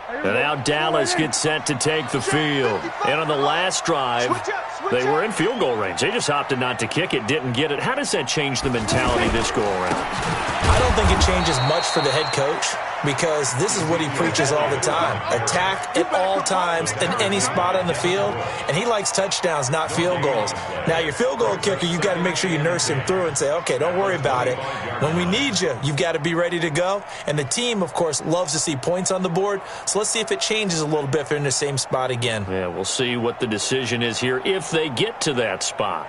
And now Dallas gets set to take the field. And on the last drive, they were in field goal range. They just opted not to kick it, didn't get it. How does that change the mentality this go around? I don't think it changes much for the head coach, because this is what he preaches all the time. Attack at all times in any spot on the field, and he likes touchdowns, not field goals. Now, your field goal kicker, you've got to make sure you nurse him through and say, okay, don't worry about it. When we need you, you've got to be ready to go. And the team, of course, loves to see points on the board, so let's see if it changes a little bit if they're in the same spot again. Yeah, we'll see what the decision is here if they get to that spot.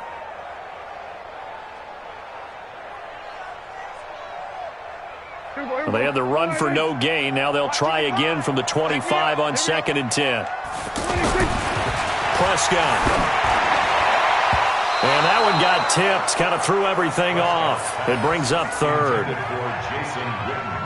Well, they had the run for no gain. Now they'll try again from the 25 on 2nd and 10. Prescott. And that one got tipped. Kind of threw everything off. It brings up 3rd.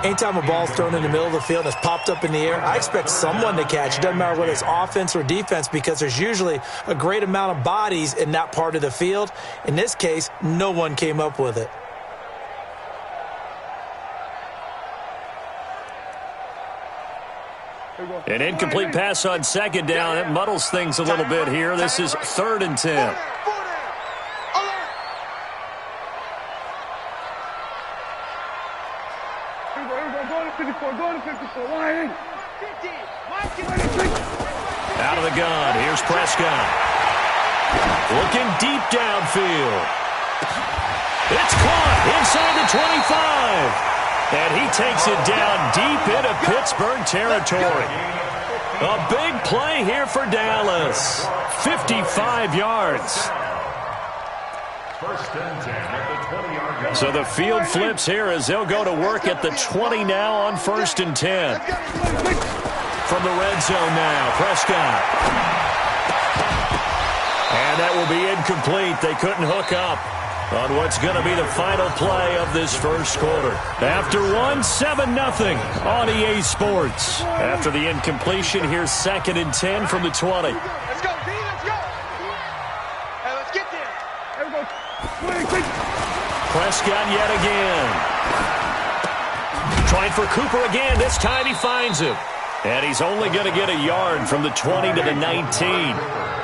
Anytime a ball's thrown in the middle of the field and it's popped up in the air, I expect someone to catch. It doesn't matter whether it's offense or defense, because there's usually a great amount of bodies in that part of the field. In this case, no one came up with it. An incomplete pass on 2nd down. It muddles things a little bit here. This is 3rd and 10. Out of the gun. Here's Prescott. Looking deep downfield. It's caught inside the 25. And he takes it down deep into Pittsburgh territory. A big play here for Dallas. 55 yards. So the field flips here as they'll go to work at the 20 now on 1st and 10. From the red zone now, Prescott. And that will be incomplete. They couldn't hook up on what's going to be the final play of this first quarter. After 7-0 on EA Sports. After the incompletion, here's 2nd and 10 from the 20. Let's go, D, let's go. Hey, let's get there. Prescott yet again. Trying for Cooper again. This time he finds him. And he's only going to get a yard from the 20 to the 19.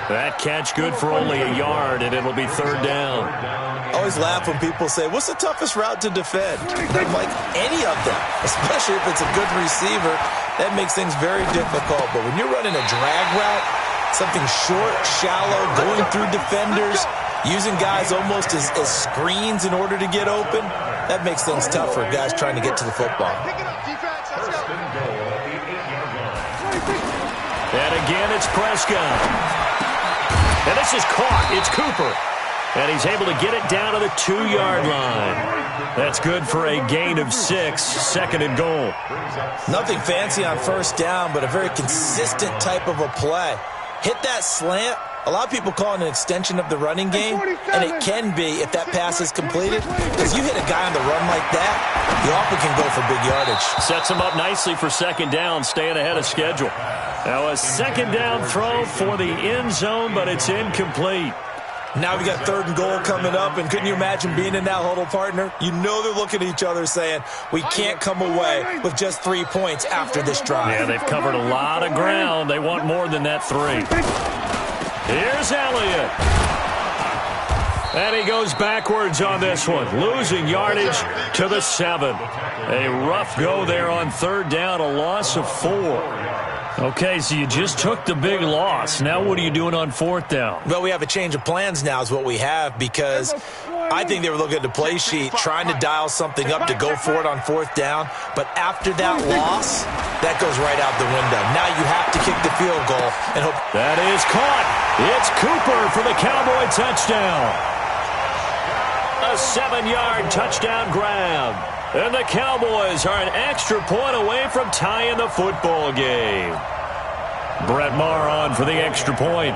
That catch good for only a yard, and it'll be 3rd down. I always laugh when people say, what's the toughest route to defend? I'm like, any of them, especially if it's a good receiver. That makes things very difficult. But when you're running a drag route, something short, shallow, going through defenders, using guys almost as screens in order to get open, that makes things tough for guys trying to get to the football. And again, it's Prescott. And this is caught. It's Cooper. And he's able to get it down to the 2-yard line. That's good for a gain of 6, 2nd and goal. Nothing fancy on 1st down, but a very consistent type of a play. Hit that slant. A lot of people call it an extension of the running game, and it can be if that pass is completed, because you hit a guy on the run like that, you often can go for big yardage. Sets him up nicely for 2nd down, staying ahead of schedule. Now a 2nd down throw for the end zone, but it's incomplete. Now we got 3rd and goal coming up, and couldn't you imagine being in that huddle, partner? You know they're looking at each other saying, we can't come away with just 3 points after this drive. Yeah, they've covered a lot of ground. They want more than that 3. Here's Elliott. And he goes backwards on this one, losing yardage to the 7. A rough go there on 3rd down, a loss of 4. Okay, so you just took the big loss. Now what are you doing on 4th down? Well, we have a change of plans now is what we have, because I think they were looking at the play sheet, trying to dial something up to go for it on 4th down. But after that loss, that goes right out the window. Now you have to kick the field goal and hope. That is caught. It's Cooper for the Cowboy touchdown. A 7-yard touchdown grab. And the Cowboys are an extra point away from tying the football game. Brett Maher on for the extra point.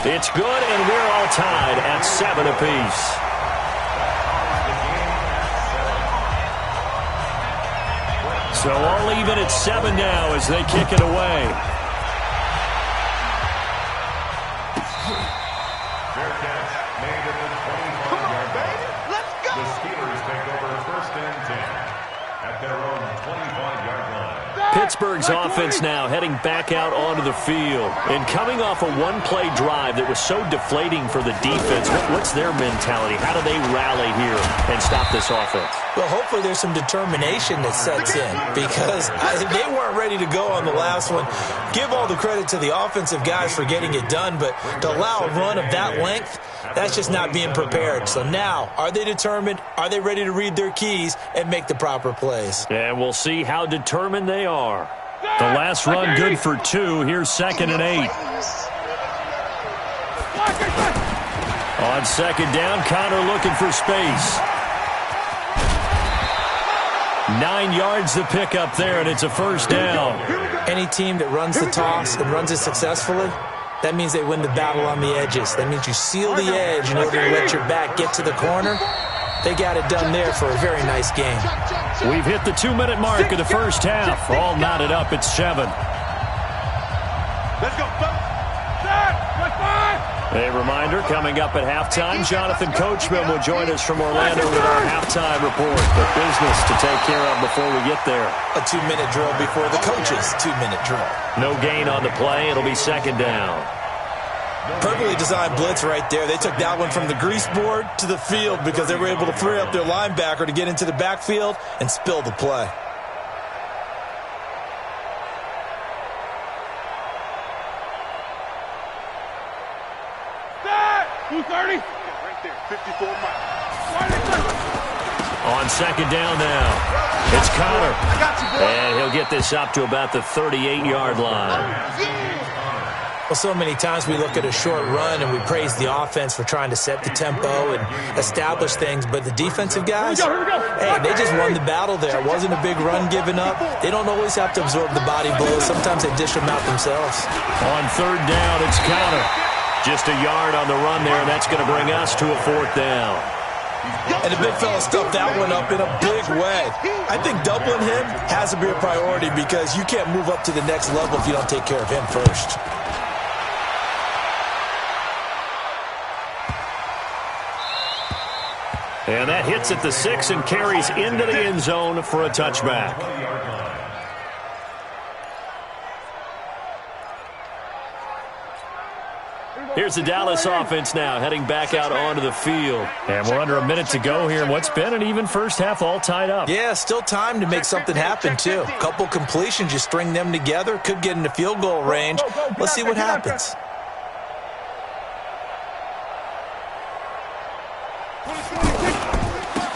It's good, and we're all tied at 7 apiece. So all even at 7 now as they kick it away. Come on, baby. Let's go. The Steelers take over 1st and 10. Pittsburgh's offense now heading back out onto the field. And coming off a one-play drive that was so deflating for the defense, what's their mentality? How do they rally here and stop this offense? Well, hopefully there's some determination that sets in because they weren't ready to go on the last one. Give all the credit to the offensive guys for getting it done, but to allow a run of that length, that's just not being prepared. So now, are they determined? Are they ready to read their keys and make the proper plays? And we'll see how determined they are. The last run good for 2. Here's 2nd and 8. On 2nd down, Connor looking for space. 9 yards to pick up there, and it's a first down. Any team that runs the toss and runs it successfully, that means they win the battle on the edges. That means you seal the edge in order to let your back get to the corner. They got it done there for a very nice game. We've hit the 2-minute mark of the first half. All knotted up at 7. Let's go. A reminder, coming up at halftime, Jonathan Coachman will join us from Orlando with our halftime report. But business to take care of before we get there. A 2-minute drill before the coach's 2-minute drill. No gain on the play. It'll be 2nd down. Perfectly designed blitz right there. They took that one from the grease board to the field because they were able to free up their linebacker to get into the backfield and spill the play. Right there, 54 miles. On 2nd down now, it's Connor. And he'll get this up to about the 38-yard line. Well, so many times we look at a short run and we praise the offense for trying to set the tempo and establish things, but the defensive guys, hey, they just won the battle there. It wasn't a big run given up. They don't always have to absorb the body blows. Sometimes they dish them out themselves. On 3rd down, it's Connor. Just a yard on the run there, and that's going to bring us to a 4th down. And the big fella stuffed that one up in a big way. I think doubling him has to be a priority because you can't move up to the next level if you don't take care of him first. And that hits at the 6 and carries into the end zone for a touchback. Here's the Dallas offense now heading back out onto the field. And we're under a minute to go here. What's been an even first half all tied up. Yeah, still time to make something happen, too. A couple completions, you string them together, could get into field goal range. Let's see what happens.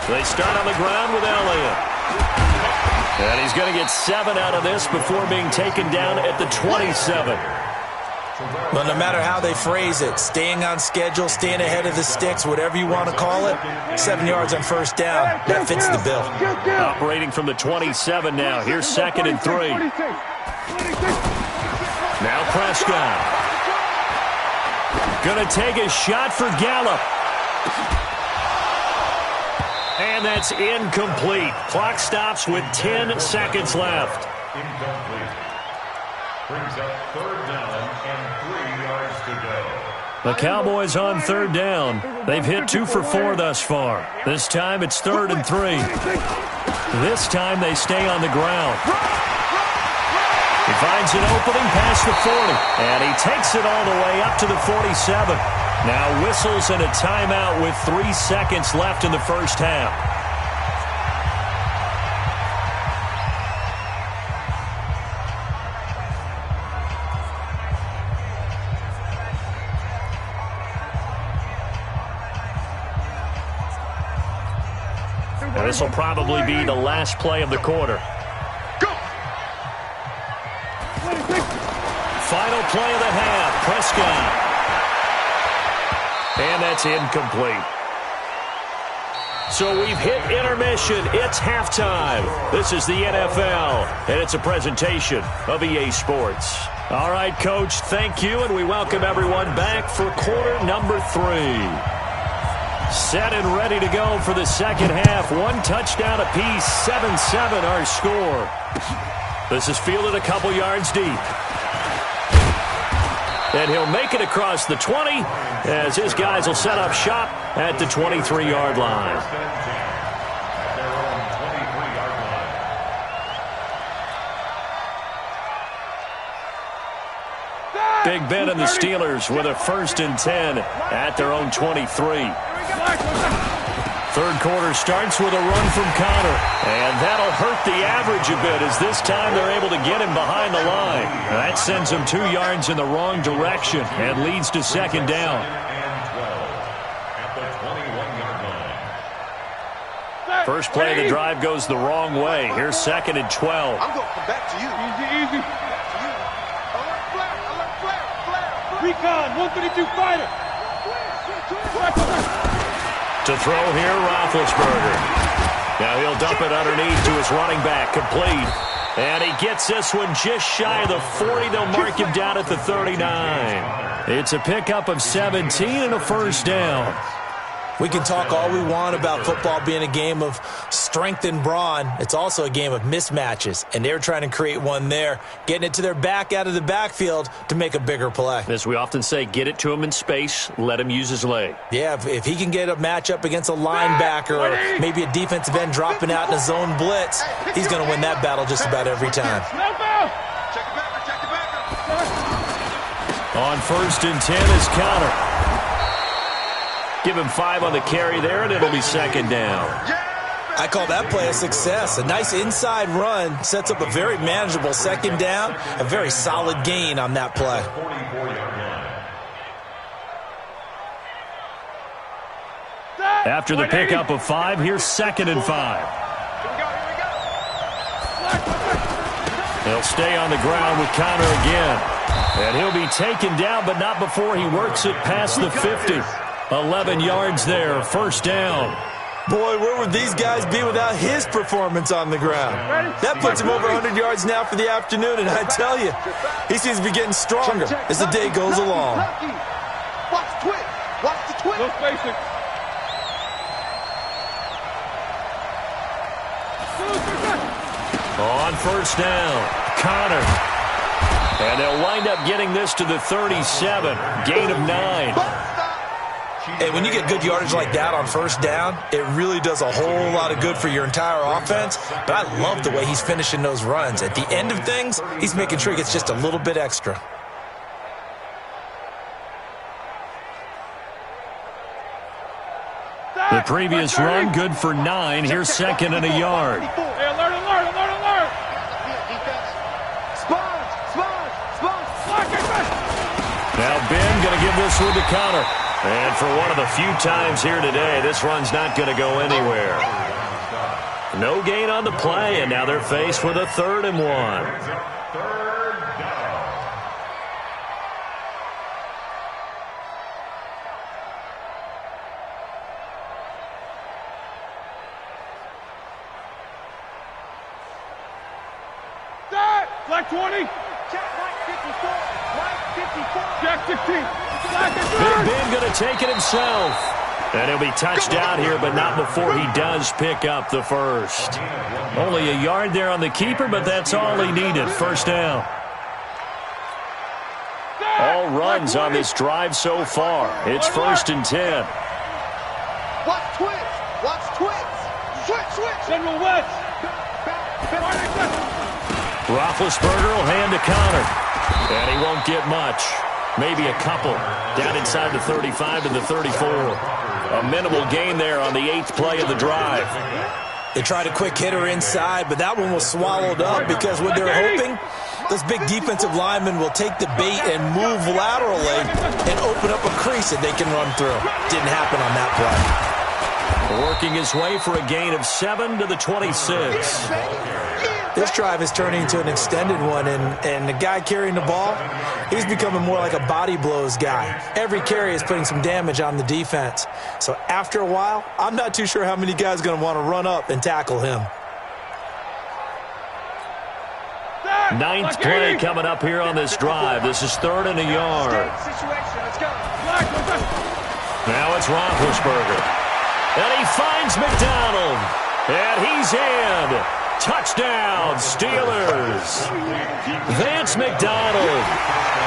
They start on the ground with Elliott. And he's going to get 7 out of this before being taken down at the 27. Well, no matter how they phrase it, staying on schedule, staying ahead of the sticks, whatever you want to call it, 7 yards on first down, that fits the bill. Operating from the 27 now. Here's 2nd and 3. Now Prescott. Going to take a shot for Gallup. And that's incomplete. Clock stops with 10 seconds left. Incomplete. Brings up 3rd down and 3 yards to go. The Cowboys on 3rd down. They've hit 2 for 4 thus far. This time it's 3rd and 3. This time they stay on the ground. He finds an opening past the 40. And he takes it all the way up to the 47. Now whistles and a timeout with 3 seconds left in the first half. And this will probably be the last play of the quarter. Final play of the half, Prescott. And that's incomplete. So we've hit intermission. It's halftime. This is the NFL, and it's a presentation of EA Sports. All right, Coach, thank you, and we welcome everyone back for quarter number 3. Set and ready to go for the second half. 1 touchdown apiece, 7-7 our score. This is fielded a couple yards deep. And he'll make it across the 20 as his guys will set up shop at the 23-yard line. Big Ben and the Steelers with a 1st and 10 at their own 23. Third quarter starts with a run from Connor. And that'll hurt the average a bit as this time they're able to get him behind the line. That sends him 2 yards in the wrong direction and leads to 2nd down. First play of the drive goes the wrong way. Here's 2nd and 12. I'm going to come back to you. Easy. Alert flare. Recon, 132 fighter. To throw here, Roethlisberger. Now he'll dump it underneath to his running back, complete. And he gets this one just shy of the 40. They'll mark him down at the 39. It's a pickup of 17 and a 1st down. We can talk all we want about football being a game of strength and brawn. It's also a game of mismatches, and they're trying to create one there, getting it to their back out of the backfield to make a bigger play. As we often say, get it to him in space, let him use his leg. Yeah, if he can get a matchup against a linebacker or maybe a defensive end dropping out in a zone blitz, he's going to win that battle just about every time. Check it back. On 1st and 10 is Connor. Give him 5 on the carry there, and it'll be 2nd down. I call that play a success. A nice inside run sets up a very manageable 2nd down, a very solid gain on that play. After the pickup of 5, here's 2nd and 5. He'll stay on the ground with Connor again. And he'll be taken down, but not before he works it past the 50. 11 yards there, 1st down. Boy, where would these guys be without his performance on the ground? That puts him over 100 yards now for the afternoon, and I tell you, he seems to be getting stronger as the day goes along. Watch the twist. No spacing. On 1st down, Connor. And they'll wind up getting this to the 37, gain of 9. Hey, when you get good yardage like that on 1st down, it really does a whole lot of good for your entire offense. But I love the way he's finishing those runs. At the end of things, he's making sure he gets just a little bit extra. The previous run, good for 9. Here's 2nd and a yard. Hey, alert. Now Ben going to give this one to Connor. And for one of the few times here today, this run's not going to go anywhere. No gain on the play, and now they're faced with a 3rd and 1. Flag 20. Jack 16. Big Ben going to take it himself. And he'll be touched down here, but not before he does pick up the 1st. Only a yard there on the keeper, but that's all he needed. 1st down. All runs on this drive so far. It's 1st and 10. Watch twist. Switch. General West. Roethlisberger will hand to Connor. And he won't get much. Maybe a couple. Down inside the 35 to the 34. A minimal gain there on the 8th play of the drive. They tried a quick hitter inside, but that one was swallowed up because what they're hoping, those big defensive linemen will take the bait and move laterally and open up a crease that they can run through. Didn't happen on that play. Working his way for a gain of 7 to the 26. This drive is turning into an extended one, and the guy carrying the ball, he's becoming more like a body blows guy. Every carry is putting some damage on the defense. So after a while, I'm not too sure how many guys are going to want to run up and tackle him. 9th play coming up here on this drive. This is 3rd and a yard. Now it's Roethlisberger. And he finds McDonald. And he's in. Touchdown, Steelers. Vance McDonald,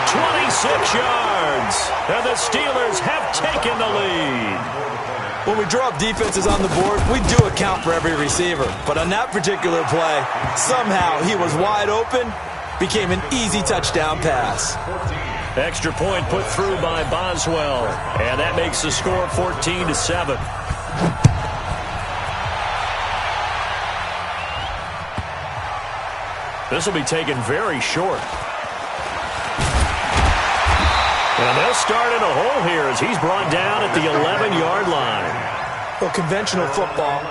26 yards. And the Steelers have taken the lead. When we draw up defenses on the board, we do account for every receiver. But on that particular play, somehow he was wide open, became an easy touchdown pass. Extra point put through by Boswell. And that makes the score 14-7. This will be taken very short. And they'll start in a hole here as he's brought down at the 11-yard line. Well, conventional football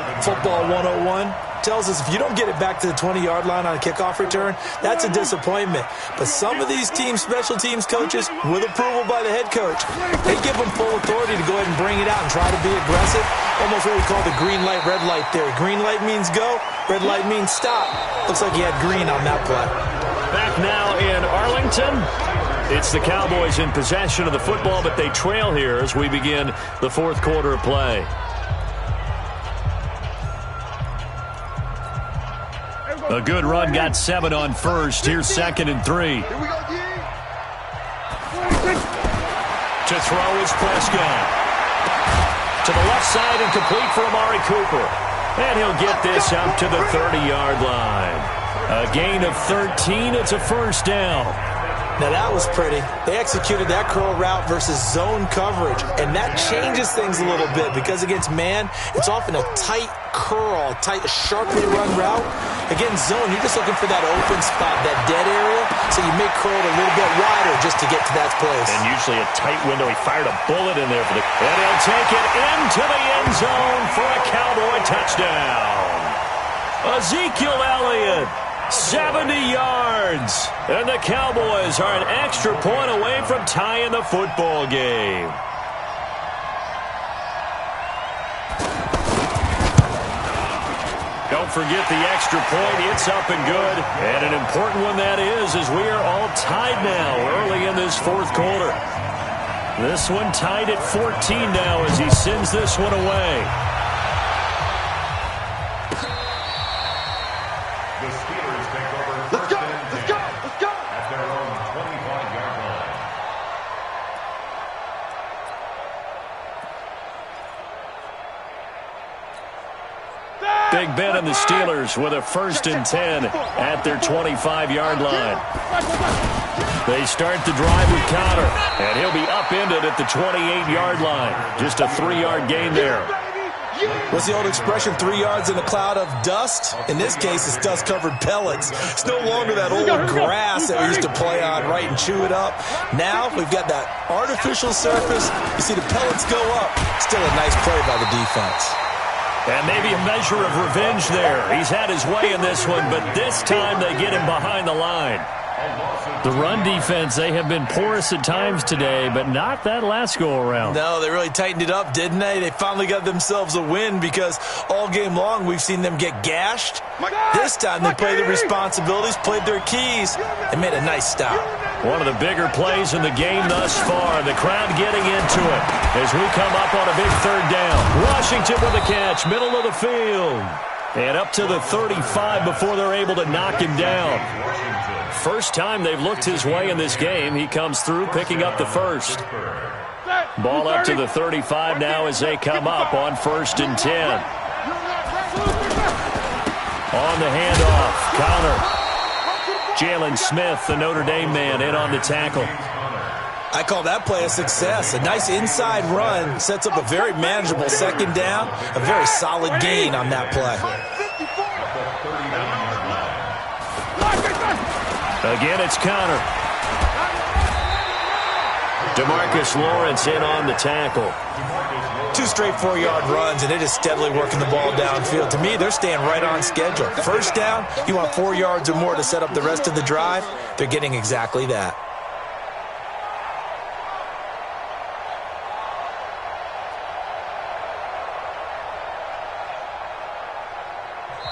101, tells us if you don't get it back to the 20-yard line on a kickoff return, that's a disappointment. But some of these teams, special teams coaches, with approval by the head coach, they give them full authority to go ahead and bring it out and try to be aggressive. Almost what we call the green light, red light theory. Green light means go, red light means stop. Looks like he had green on that play. Back now in Arlington. It's the Cowboys in possession of the football, but they trail here as we begin the fourth quarter of play. A good run, got 7 on first. Here's 2nd and 3. Here we go, G. To throw is Prescott. To the left side and complete for Amari Cooper. And he'll get this up to the 30-yard line. A gain of 13. It's a first down. Now, that was pretty. They executed that curl route versus zone coverage, and that changes things a little bit because against man, it's often a tight curl, sharply run route. Against zone, you're just looking for that open spot, that dead area, so you may curl it a little bit wider just to get to that place. And usually a tight window. He fired a bullet in there for the... And he'll take it into the end zone for a Cowboy touchdown. Ezekiel Elliott. 70 yards. And the Cowboys are an extra point away from tying the football game. Don't forget the extra point. It's up and good. And an important one that is, as we are all tied now early in this fourth quarter. This one tied at 14 now as he sends this one away. Let's go. Let's go. Let's go. At their own 25-yard line. Big Ben and the Steelers with a 1st and 10 at their 25-yard line. They start the drive with Connor, and he'll be upended at the 28-yard line. Just a 3-yard gain there. What's the old expression, 3 yards in a cloud of dust? In this case, it's dust-covered pellets. It's no longer that old grass that we used to play on, right, and chew it up. Now, we've got that artificial surface. You see the pellets go up. Still a nice play by the defense. And maybe a measure of revenge there. He's had his way in this one, but this time they get him behind the line. The run defense, they have been porous at times today, but not that last go-around. No, they really tightened it up, didn't they? They finally got themselves a win because all game long we've seen them get gashed. This time they played their responsibilities, played their keys, and made a nice stop. One of the bigger plays in the game thus far. The crowd getting into it as we come up on a big 3rd down. Washington with the catch, middle of the field. And up to the 35 before they're able to knock him down. First time they've looked his way in this game. He comes through picking up the first. Ball up to the 35 now as they come up on 1st and 10. On the handoff, Connor. Jalen Smith, the Notre Dame man, in on the tackle. I call that play a success. A nice inside run sets up a very manageable 2nd down. A very solid gain on that play. Again, it's Connor. DeMarcus Lawrence in on the tackle. 2 straight 4-yard runs, and it is steadily working the ball downfield. To me, they're staying right on schedule. First down, you want 4 yards or more to set up the rest of the drive. They're getting exactly that.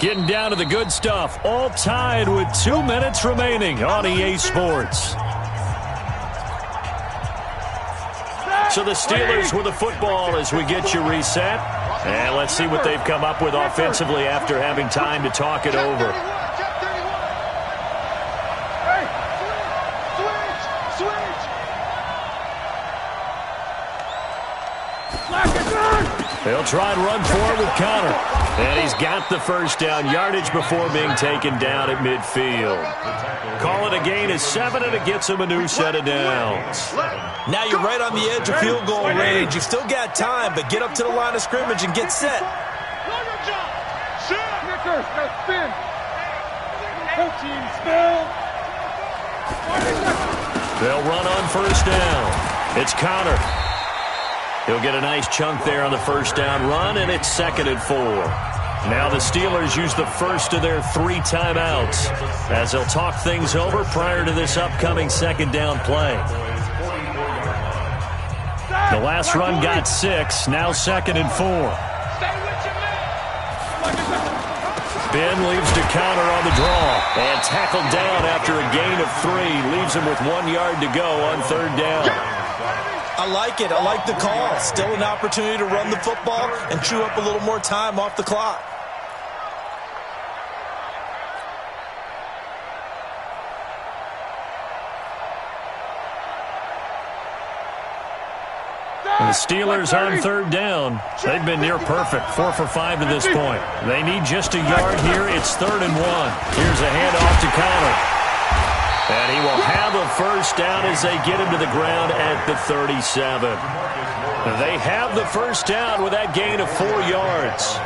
Getting down to the good stuff. All tied with 2 minutes remaining on EA Sports. So the Steelers with the football as we get you reset. And let's see what they've come up with offensively after having time to talk it over. They'll try and run for it with Connor. And he's got the first down yardage before being taken down at midfield. Call it a gain of 7, and it gets him a new set of downs. Now you're right on the edge of field goal range. You've still got time, but get up to the line of scrimmage and get set. Snickers, now spin. Team still. They'll run on first down. It's Connor. He'll get a nice chunk there on the first down run, and it's 2nd and 4. Now the Steelers use the first of their 3 timeouts as they'll talk things over prior to this upcoming 2nd down play. The last run got 6, now 2nd and 4. Ben leaves to Connor on the draw and tackled down after a gain of 3. Leaves him with 1 yard to go on 3rd down. I like it. I like the call. Still an opportunity to run the football and chew up a little more time off the clock. The Steelers on 3rd down. They've been near perfect, 4 for 5 to this point. They need just a yard here. It's 3rd and 1. Here's a handoff to Connor. And he will have a first down as they get him to the ground at the 37. They have the first down with that gain of 4 yards.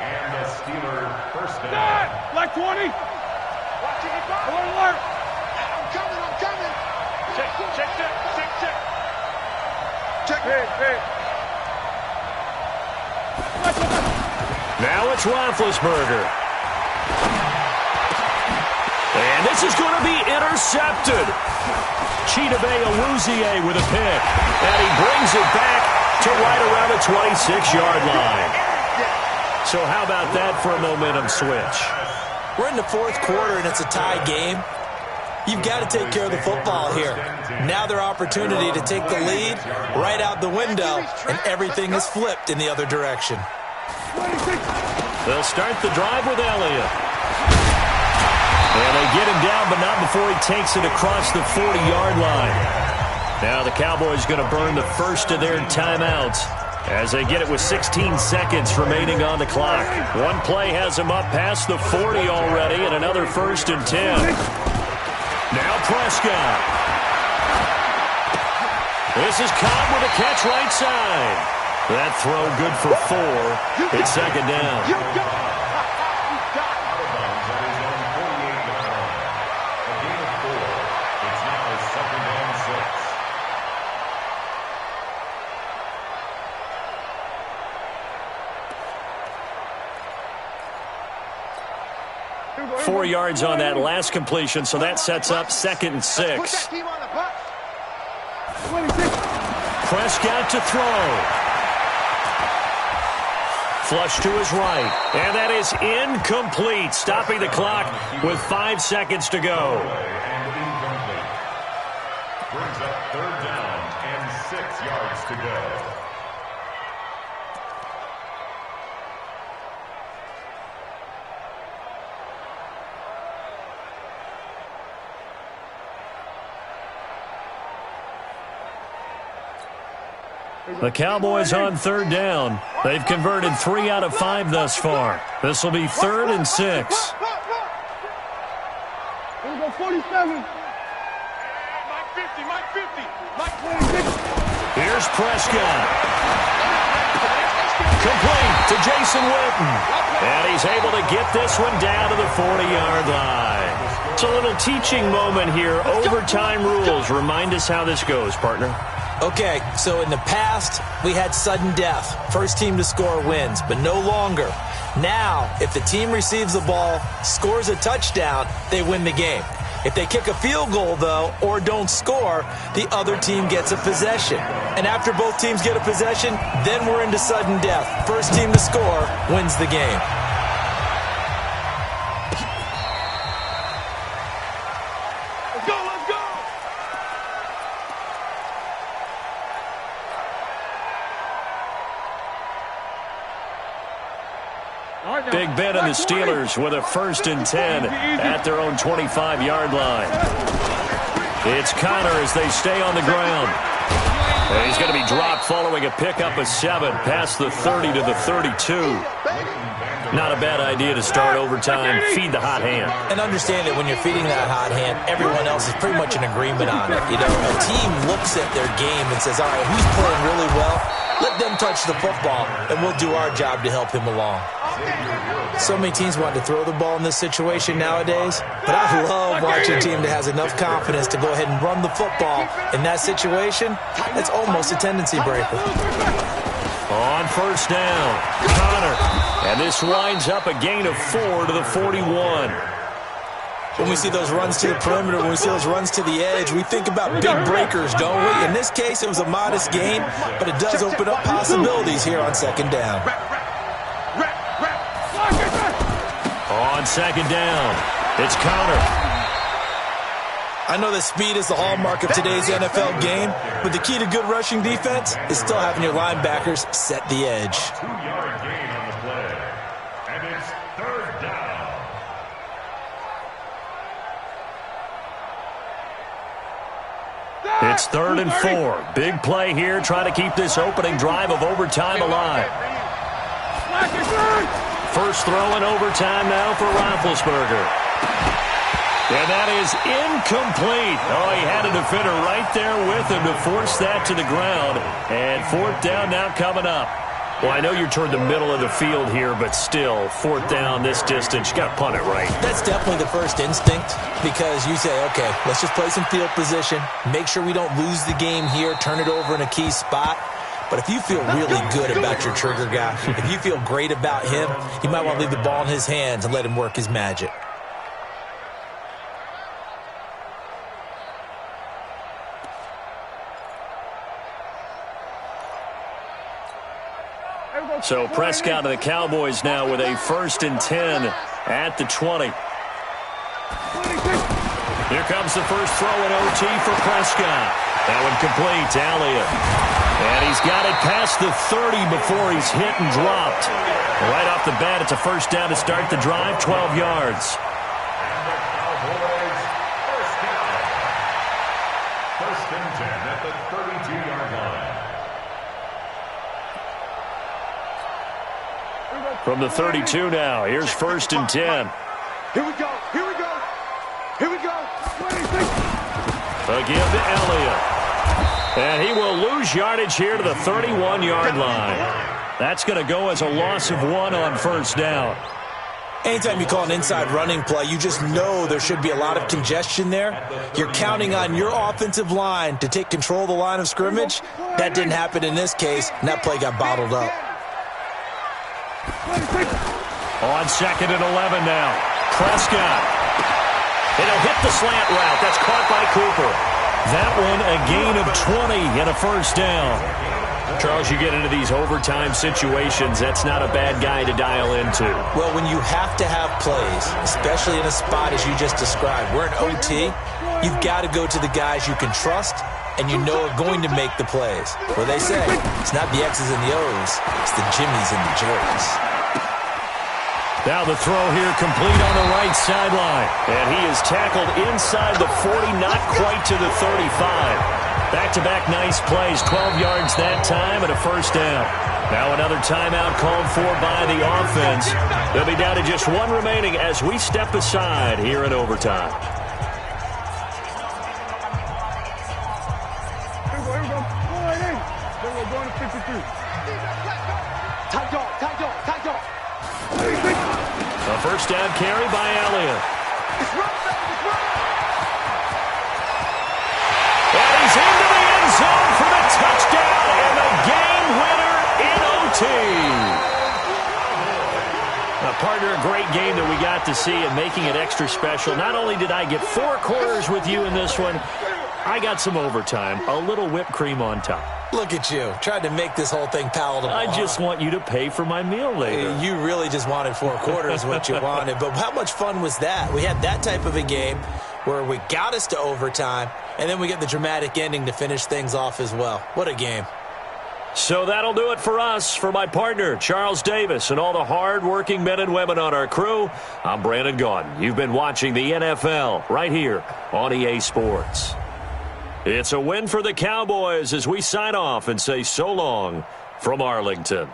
And the Steelers first down. Like 20. Alert. I'm coming. Check. Hey. Now it's Roethlisberger. And this is going to be intercepted. Chidobe Awuzie with a pick. And he brings it back to right around the 26-yard line. So how about that for a momentum switch? We're in the 4th quarter, and it's a tie game. You've got to take care of the football here. Now their opportunity to take the lead right out the window, and everything is flipped in the other direction. They'll start the drive with Elliott. And they get him down, but not before he takes it across the 40-yard line. Now the Cowboys going to burn the first of their timeouts as they get it with 16 seconds remaining on the clock. One play has him up past the 40 already, and another 1st and 10. Now Prescott. This is caught with a catch right side. That throw good for 4. It's 2nd down. Out of bounds at his own 48-yard line. A gain of 4. It's now 2nd and 6. 4 yards on that last completion, so that sets up 2nd and 6. Prescott to throw. Flush to his right. And that is incomplete, stopping the clock with 5 seconds to go. And incomplete. Brings up 3rd down and 6 yards to go. The Cowboys on 3rd down. They've converted 3 out of 5 thus far. This will be 3rd and 6. Here we go, 47. Mike 50. Mike 26. Here's Prescott. Complete to Jason Witten. And he's able to get this one down to the 40-yard line. It's a little teaching moment here. Overtime rules. Remind us how this goes, partner. Okay, so in the past, we had sudden death. First team to score wins, but no longer. Now, if the team receives the ball, scores a touchdown, they win the game. If they kick a field goal, though, or don't score, the other team gets a possession. And after both teams get a possession, then we're into sudden death. First team to score wins the game. Let's go. Big Ben and the Steelers with a 1st and 10 at their own 25-yard line. It's Connor as they stay on the ground. He's going to be dropped following a pickup of 7 past the 30 to the 32. Not a bad idea to start overtime. Feed the hot hand. And understand that when you're feeding that hot hand, everyone else is pretty much in agreement on it. You know, a team looks at their game and says, all right, who's playing really well? Let them touch the football, and we'll do our job to help him along. So many teams want to throw the ball in this situation nowadays, but I love watching a team that has enough confidence to go ahead and run the football. In that situation, it's almost a tendency breaker. On first down, Connor. And this winds up a gain of 4 to the 41. When we see those runs to the perimeter, when we see those runs to the edge, we think about big breakers, don't we? In this case, it was a modest gain, but it does open up possibilities here on second down. On second down, it's Connor. I know that speed is the hallmark of today's NFL game, but the key to good rushing defense is still having your linebackers set the edge. 2-yard gain on the play. And it's third down. It's 3rd and 4. Big play here, trying to keep this opening drive of overtime alive. First throw in overtime now for Roethlisberger. And that is incomplete. Oh, he had a defender right there with him to force that to the ground. And 4th down now coming up. Well, I know you're toward the middle of the field here, but still, 4th down this distance, you got to punt it right. That's definitely the first instinct, because you say, okay, let's just play some field position, make sure we don't lose the game here, turn it over in a key spot. But if you feel really good about your trigger guy, if you feel great about him, you might want to leave the ball in his hands and let him work his magic. So Prescott and the Cowboys now with a 1st and 10 at the 20. Here comes the first throw in OT for Prescott. That one complete to Elliott. And he's got it past the 30 before he's hit and dropped. Right off the bat, it's a first down to start the drive, 12 yards. And the Cowboys first down. 1st and 10 at the 32-yard line. From the 32 now, here's 1st and 10. Here we go. Here we go. Here we go. A give to Elliott. And he will lose yardage here to the 31-yard line. That's going to go as a loss of 1 on first down. Anytime you call an inside running play, you just know there should be a lot of congestion there. You're counting on your offensive line to take control of the line of scrimmage. That didn't happen in this case, and that play got bottled up. On 2nd and 11 now. Prescott. It'll hit the slant route. That's caught by Cooper. That one a gain of 20 and a first down. Charles, you get into these overtime situations, that's not a bad guy to dial into. Well, when you have to have plays, especially in a spot as you just described, we're in OT, you've got to go to the guys you can trust and you know are going to make the plays. Well, they say it's not the X's and the O's, it's the Jimmies and the Joes. Now the throw here complete on the right sideline. And he is tackled inside the 40, not quite to the 35. Back-to-back nice plays, 12 yards that time and a first down. Now another timeout called for by the offense. They'll be down to just 1 remaining as we step aside here in overtime. Here we go. We're going to 53. Tight dog, tight dog, tight dog. A first down carry by Elliott. It's run, baby, it's run. And he's into the end zone for the touchdown and the game winner in OT. Now, partner, a great game that we got to see and making it extra special. Not only did I get 4 quarters with you in this one, I got some overtime, a little whipped cream on top. Look at you, tried to make this whole thing palatable. I just want you to pay for my meal later. You really just wanted 4 quarters, what you wanted. But how much fun was that? We had that type of a game where we got us to overtime, and then we get the dramatic ending to finish things off as well. What a game. So that'll do it for us. For my partner, Charles Davis, and all the hard-working men and women on our crew, I'm Brandon Gaudin. You've been watching the NFL right here on EA Sports. It's a win for the Cowboys as we sign off and say so long from Arlington.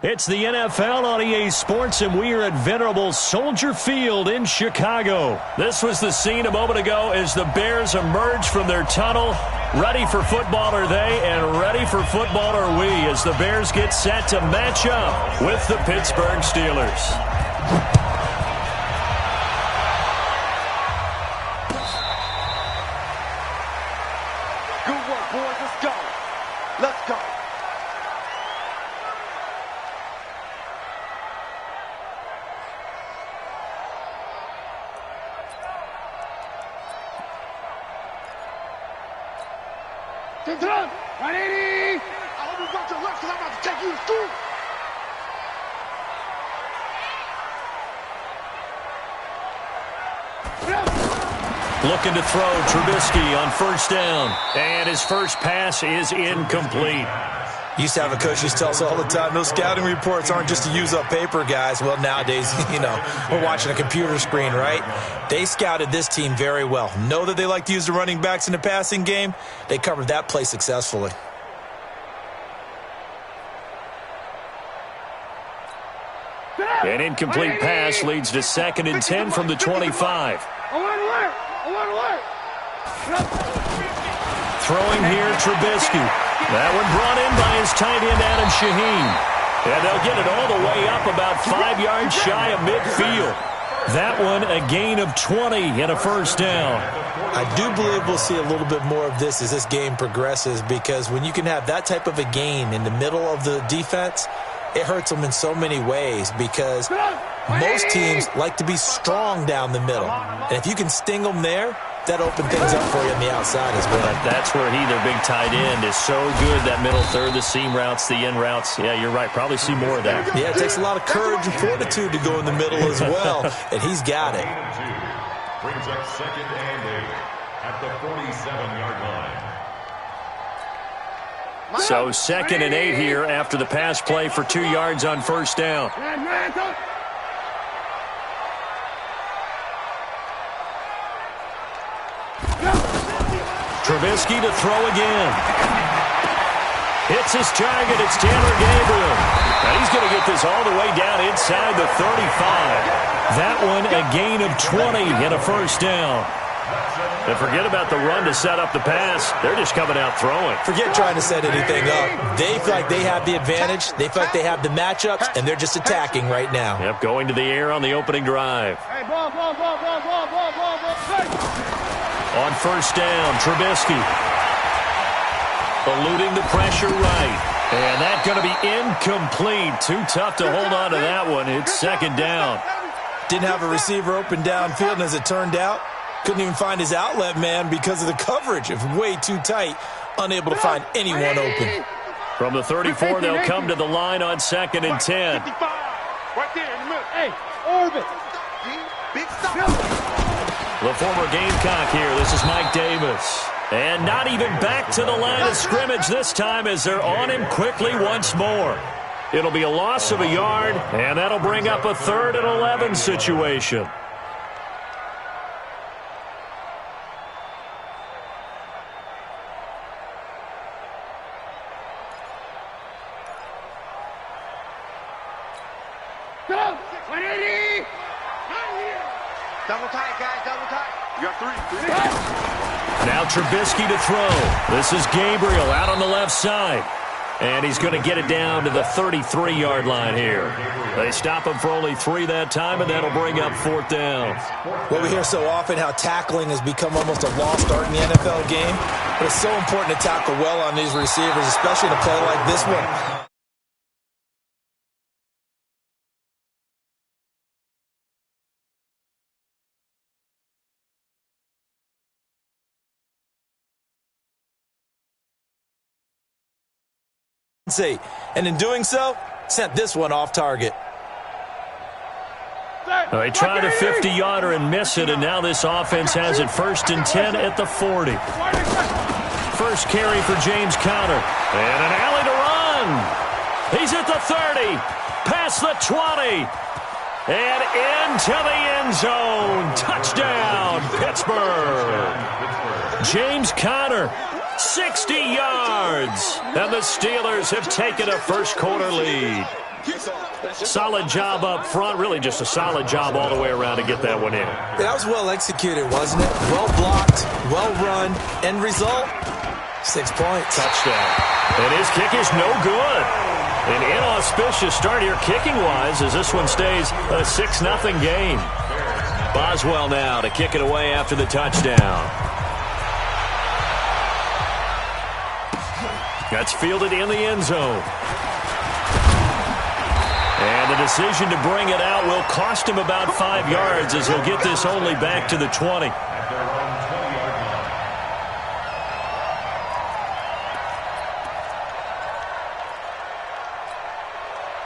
It's the NFL on EA Sports, and we are at venerable Soldier Field in Chicago. This was the scene a moment ago as the Bears emerge from their tunnel. Ready for football are they, and ready for football are we, as the Bears get set to match up with the Pittsburgh Steelers. Good work, boys. Let's go. Let's go. Central, 180. I hope you got your left because I'm about to take you to school. Looking to throw, Trubisky on first down. And his first pass is incomplete. Used to have a coach who used to tell us all the time, those scouting reports aren't just to use up paper, guys. Well, nowadays, we're watching a computer screen, right? They scouted this team very well. Know that they like to use the running backs in the passing game. They covered that play successfully. An incomplete pass leads to 2nd and 10 from the 25. Throwing here, Trubisky. That one brought in by his tight end, Adam Shaheen. And they'll get it all the way up about 5 yards shy of midfield. That one a gain of 20 and a first down. I do believe we'll see a little bit more of this as this game progresses, because when you can have that type of a gain in the middle of the defense, it hurts them in so many ways, because most teams like to be strong down the middle. And if you can sting them there, that open things up for you on the outside as well. That's where their big tight end, is so good, that middle third, the seam routes, the in routes. Yeah, you're right. Probably see more of that. Yeah, it takes a lot of courage and fortitude to go in the middle as well, and he's got it. Brings up 2nd and 8 at the 47-yard line. So 2nd and 8 here after the pass play for 2 yards on first down. Trubisky to throw again. Hits his target. It's Taylor Gabriel. And he's going to get this all the way down inside the 35. That one a gain of 20 and a first down. And forget about the run to set up the pass. They're just coming out throwing. Forget trying to set anything up. They feel like they have the advantage. They feel like they have the matchups, and they're just attacking right now. Yep, going to the air on the opening drive. Hey, ball. Hey. On first down, Trubisky eluding the pressure right. And that's going to be incomplete. Too tough to hold on to that one. It's 2nd down. Didn't have a receiver open downfield, and as it turned out, couldn't even find his outlet man because of the coverage. It was way too tight, unable to find anyone open. From the 34, they'll come to the line on 2nd and 10. Right there in the middle. Hey, orbit. Big stop. The former Gamecock here. This is Mike Davis. And not even back to the line of scrimmage this time, as they're on him quickly once more. It'll be a loss of a yard, and that'll bring up a 3rd and 11 situation. Go, 180. Double tight, guys. Double tight. You got 3. Now Trubisky to throw. This is Gabriel out on the left side. And he's going to get it down to the 33-yard line here. They stop him for only 3 that time, and that'll bring up 4th down. Well, we hear so often how tackling has become almost a lost art in the NFL game. But it's so important to tackle well on these receivers, especially in a play like this one. And in doing so, sent this one off target. They try the 50-yarder and miss it, and now this offense has it 1st and 10 at the 40. First carry for James Conner. And an alley to run. He's at the 30, past the 20, and into the end zone. Touchdown, Pittsburgh. James Conner, 60 yards, and the Steelers have taken a first-quarter lead. Solid job up front. Really just a solid job all the way around to get that one in. Yeah, that was well executed, wasn't it? Well blocked, well run. End result, 6 points. Touchdown. And his kick is no good. An inauspicious start here kicking-wise as this one stays a 6-0 game. Boswell now to kick it away after the touchdown. That's fielded in the end zone. And the decision to bring it out will cost him about 5 yards as he'll get this only back to the 20.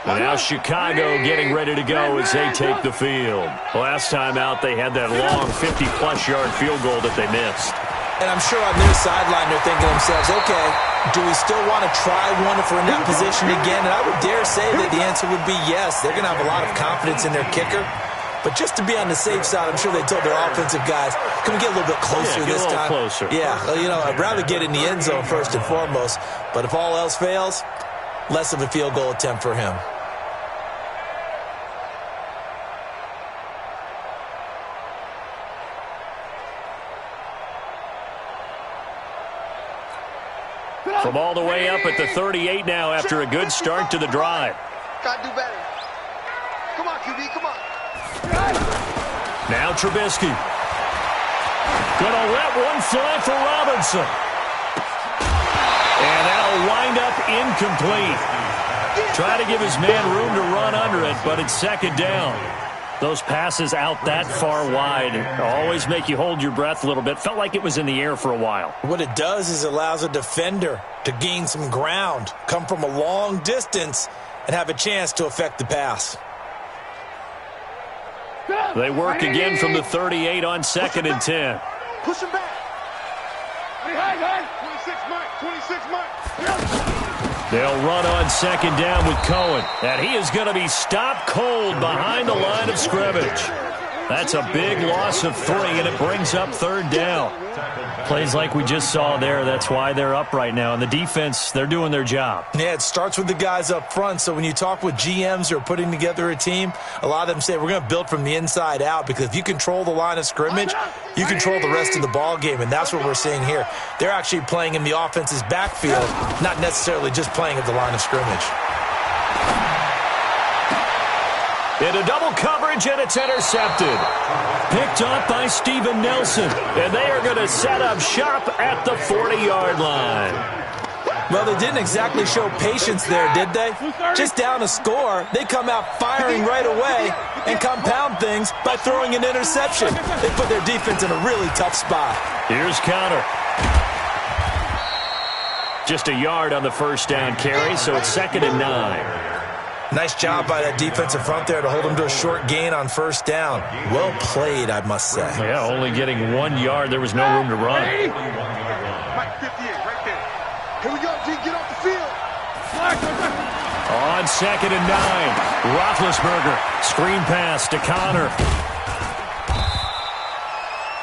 And now Chicago getting ready to go as they take the field. Last time out, they had that long 50-plus yard field goal that they missed. And I'm sure on their sideline they're thinking to themselves, okay, do we still want to try one if we're in that position again? And I would dare say that the answer would be yes. They're going to have a lot of confidence in their kicker. But just to be on the safe side, I'm sure they told their offensive guys, can we get a little bit closer this time? Closer. Yeah, well, I'd rather get in the end zone first and foremost. But if all else fails, less of a field goal attempt for him. From all the way up at the 38 now after a good start to the drive. Gotta do better. Come on, QB, come on. Now Trubisky. Gonna let one fly for Robinson. And that'll wind up incomplete. Try to give his man room to run under it, but it's second down. Those passes out that far wide always make you hold your breath a little bit. Felt like it was in the air for a while. What it does is it allows a defender to gain some ground, come from a long distance, and have a chance to affect the pass. They work again from the 38 on 2nd and 10. Push him back. 26 Mike. They'll run on 2nd down with Cohen. And he is going to be stopped cold behind the line of scrimmage. That's a big loss of 3, and it brings up 3rd down. Plays like we just saw there. That's why they're up right now. And the defense, they're doing their job. Yeah, it starts with the guys up front. So when you talk with GMs who are putting together a team, a lot of them say we're going to build from the inside out, because if you control the line of scrimmage, you control the rest of the ball game, and that's what we're seeing here. They're actually playing in the offense's backfield, not necessarily just playing at the line of scrimmage. Into double coverage, and it's intercepted. Picked up by Steven Nelson, and they are going to set up shop at the 40-yard line. Well, they didn't exactly show patience there, did they? Just down a score, they come out firing right away and compound things by throwing an interception. They put their defense in a really tough spot. Here's counter. Just a yard on the first down carry, so it's 2nd and 9. Nice job by that defensive front there to hold them to a short gain on first down. Well played, I must say. Yeah, only getting 1 yard. There was no room to run. Mike 58, right there. Here we go, G. Get off the field. On 2nd and 9, Roethlisberger. Screen pass to Connor.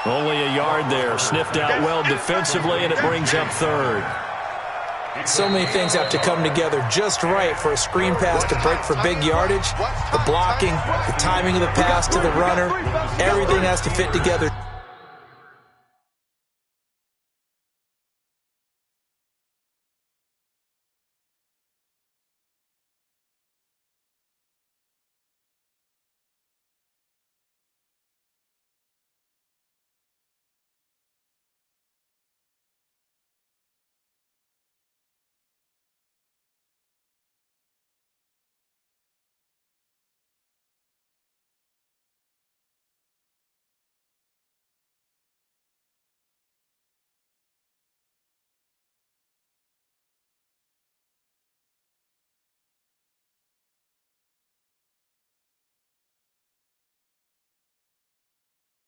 Only a yard there. Sniffed out well defensively, and it brings up 3rd. So many things have to come together just right for a screen pass to break for big yardage. The blocking, the timing of the pass to the runner, everything has to fit together.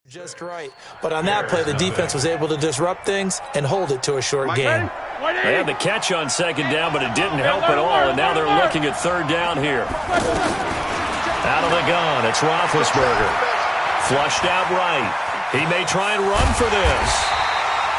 Just right. But on that play, the defense was able to disrupt things and hold it to a short game. They had the catch on 2nd down, but it didn't help at all, and now they're looking at 3rd down here. Out of the gun, it's Roethlisberger. Flushed out right. He may try and run for this.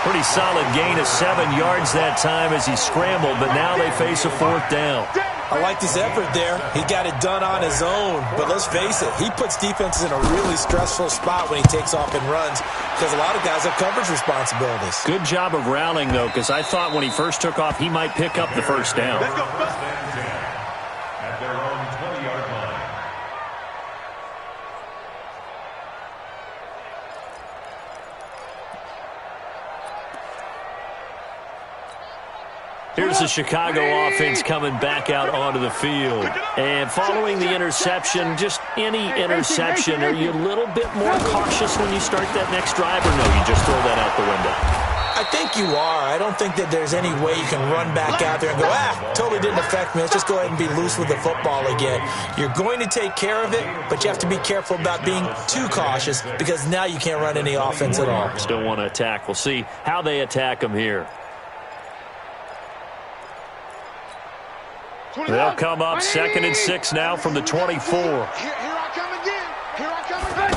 Pretty solid gain of 7 yards that time as he scrambled, but now they face a 4th down. I like this effort there. He got it done on his own. But let's face it, he puts defenses in a really stressful spot when he takes off and runs because a lot of guys have coverage responsibilities. Good job of rallying, though, because I thought when he first took off, he might pick up the first down. Let's go. At their own 20-yard line. Here's the Chicago offense coming back out onto the field. And following the interception, just any interception, are you a little bit more cautious when you start that next drive, or no, you just throw that out the window? I think you are. I don't think that there's any way you can run back out there and go, totally didn't affect me. Let's just go ahead and be loose with the football again. You're going to take care of it, but you have to be careful about being too cautious because now you can't run any offense at all. Still want to attack. We'll see how they attack them here. They'll come up 2nd and 6 now from the 24. Here I come again. Here I come again.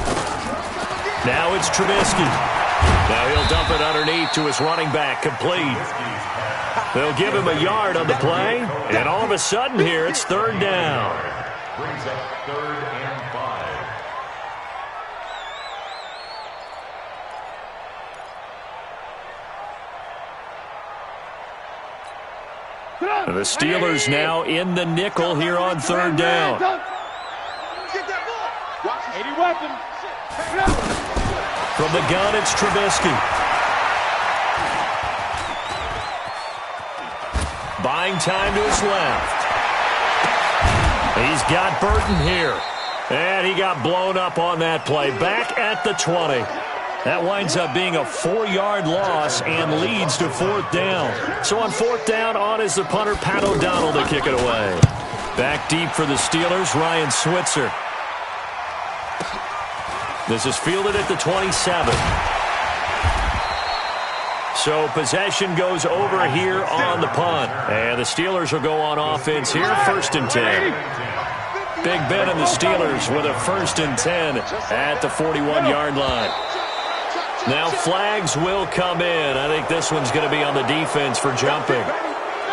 Now it's Trubisky. Now he'll dump it underneath to his running back, complete. They'll give him a yard on the play, and all of a sudden here it's 3rd down. Brings up 3rd and 5. And the Steelers now in the nickel here on 3rd down. Get that ball. Watch 80 weapons. From the gun, it's Trubisky. Buying time to his left. He's got Burton here. And he got blown up on that play. Back at the 20. That winds up being a 4-yard loss and leads to 4th down. So on 4th down, on is the punter, Pat O'Donnell, to kick it away. Back deep for the Steelers, Ryan Switzer. This is fielded at the 27. So possession goes over here on the punt. And the Steelers will go on offense here, 1st and 10. Big Ben and the Steelers with a 1st and 10 at the 41-yard line. Now flags will come in. I think this one's going to be on the defense for jumping.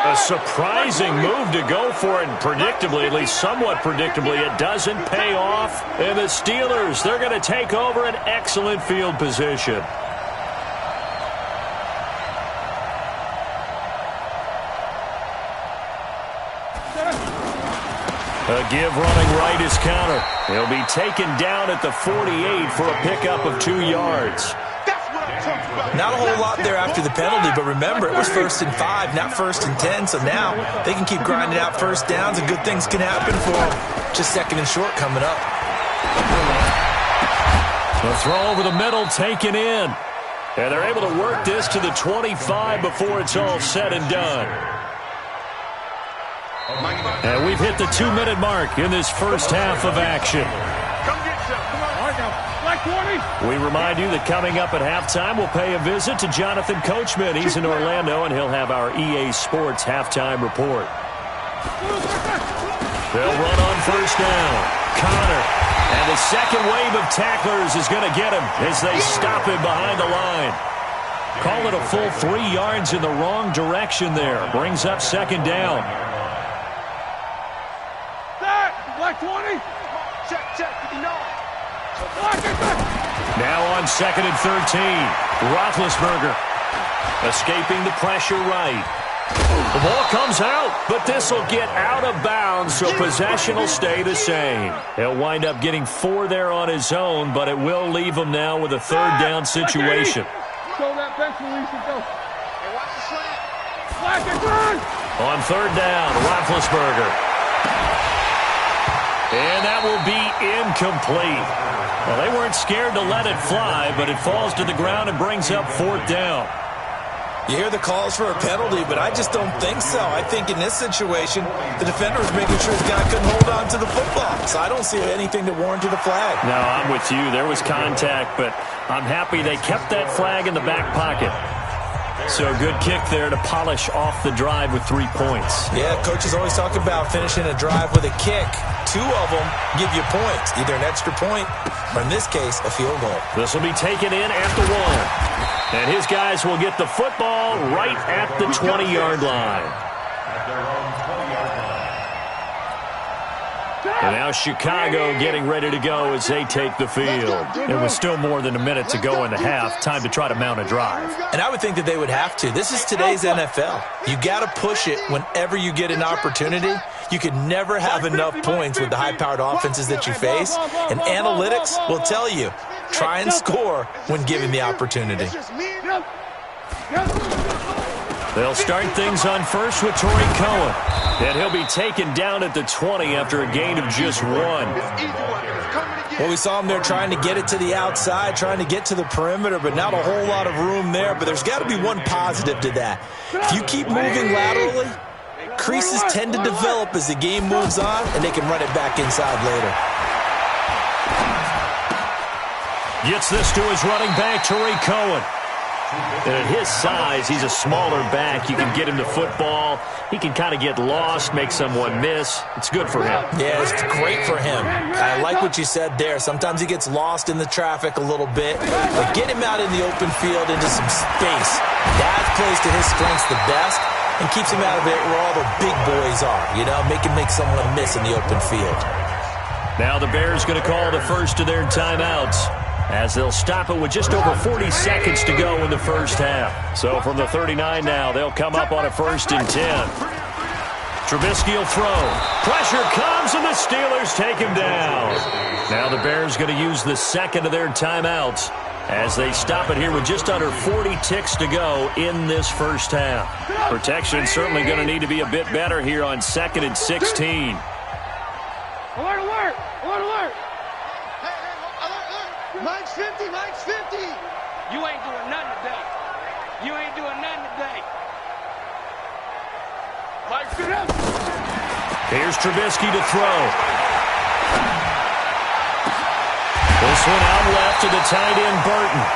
A surprising move to go for it, and predictably, at least somewhat predictably, it doesn't pay off. And the Steelers, they're going to take over an excellent field position. A give running right is counter. He'll be taken down at the 48 for a pickup of 2 yards. Not a whole lot there after the penalty, but remember, it was 1st and 5, not 1st and 10, so now they can keep grinding out 1st downs and good things can happen for them. Just 2nd and short coming up. The throw over the middle taken in. And they're able to work this to the 25 before it's all said and done. And we've hit the 2-minute mark in this first half of action. Come get some. Come on. All right, now. Black 20. We remind you that coming up at halftime, we'll pay a visit to Jonathan Coachman. He's in Orlando, and he'll have our EA Sports halftime report. They'll run on 1st down. Connor. And the second wave of tacklers is going to get him as they stop him behind the line. Call it a full 3 yards in the wrong direction there. Brings up 2nd down. Black 20. Check. You know. Now on 2nd and 13. Roethlisberger escaping the pressure right. The ball comes out, but this will get out of bounds, so possession will stay the same. He'll wind up getting 4 there on his own, but it will leave him now with a 3rd down situation. Show that bench release and go. Hey, watch the slant. Black and turn. On 3rd down, Roethlisberger. And that will be incomplete. Well, they weren't scared to let it fly, but it falls to the ground and brings up 4th down. You hear the calls for a penalty, but I just don't think so. I think in this situation, the defender was making sure his guy couldn't hold on to the football. So I don't see anything to warrant the flag. No, I'm with you. There was contact, but I'm happy they kept that flag in the back pocket. So good kick there to polish off the drive with 3 points. Yeah, coaches always talk about finishing a drive with a kick. 2 of them give you points, either an extra point or, in this case, a field goal. This will be taken in at the 1. And his guys will get the football right at the 20-yard line. At their own 20-yard line. And now Chicago getting ready to go as they take the field. It was still more than a minute to go in the half. Time to try to mount a drive. And I would think that they would have to. This is today's NFL. You got to push it whenever you get an opportunity. You can never have enough points with the high-powered offenses that you face. And analytics will tell you, try and score when given the opportunity. They'll start things on first with Tariq Cohen. And he'll be taken down at the 20 after a gain of just 1. Well, we saw him there trying to get it to the outside, trying to get to the perimeter, but not a whole lot of room there. But there's got to be one positive to that. If you keep moving laterally, creases tend to develop as the game moves on, and they can run it back inside later. Gets this to his running back, Tariq Cohen. And at his size, he's a smaller back. You can get him to football. He can kind of get lost, make someone miss. It's good for him. Yeah, it's great for him. I like what you said there. Sometimes he gets lost in the traffic a little bit. But get him out in the open field into some space. That plays to his strengths the best and keeps him out of it where all the big boys are. You know, make him make someone miss in the open field. Now the Bears going to call the first of their timeouts, as they'll stop it with just over 40 seconds to go in the first half. So from the 39 now, they'll come up on a 1st and 10. Trubisky will throw. Pressure comes, and the Steelers take him down. Now the Bears going to use the second of their timeouts as they stop it here with just under 40 ticks to go in this first half. Protection certainly going to need to be a bit better here on 2nd and 16. Alert, alert! Alert, alert! Mike's 50, Mike's 50. You ain't doing nothing today. You ain't doing nothing today. Mike's 50. Here's Trubisky to throw. This one out left to the tight end, Burton.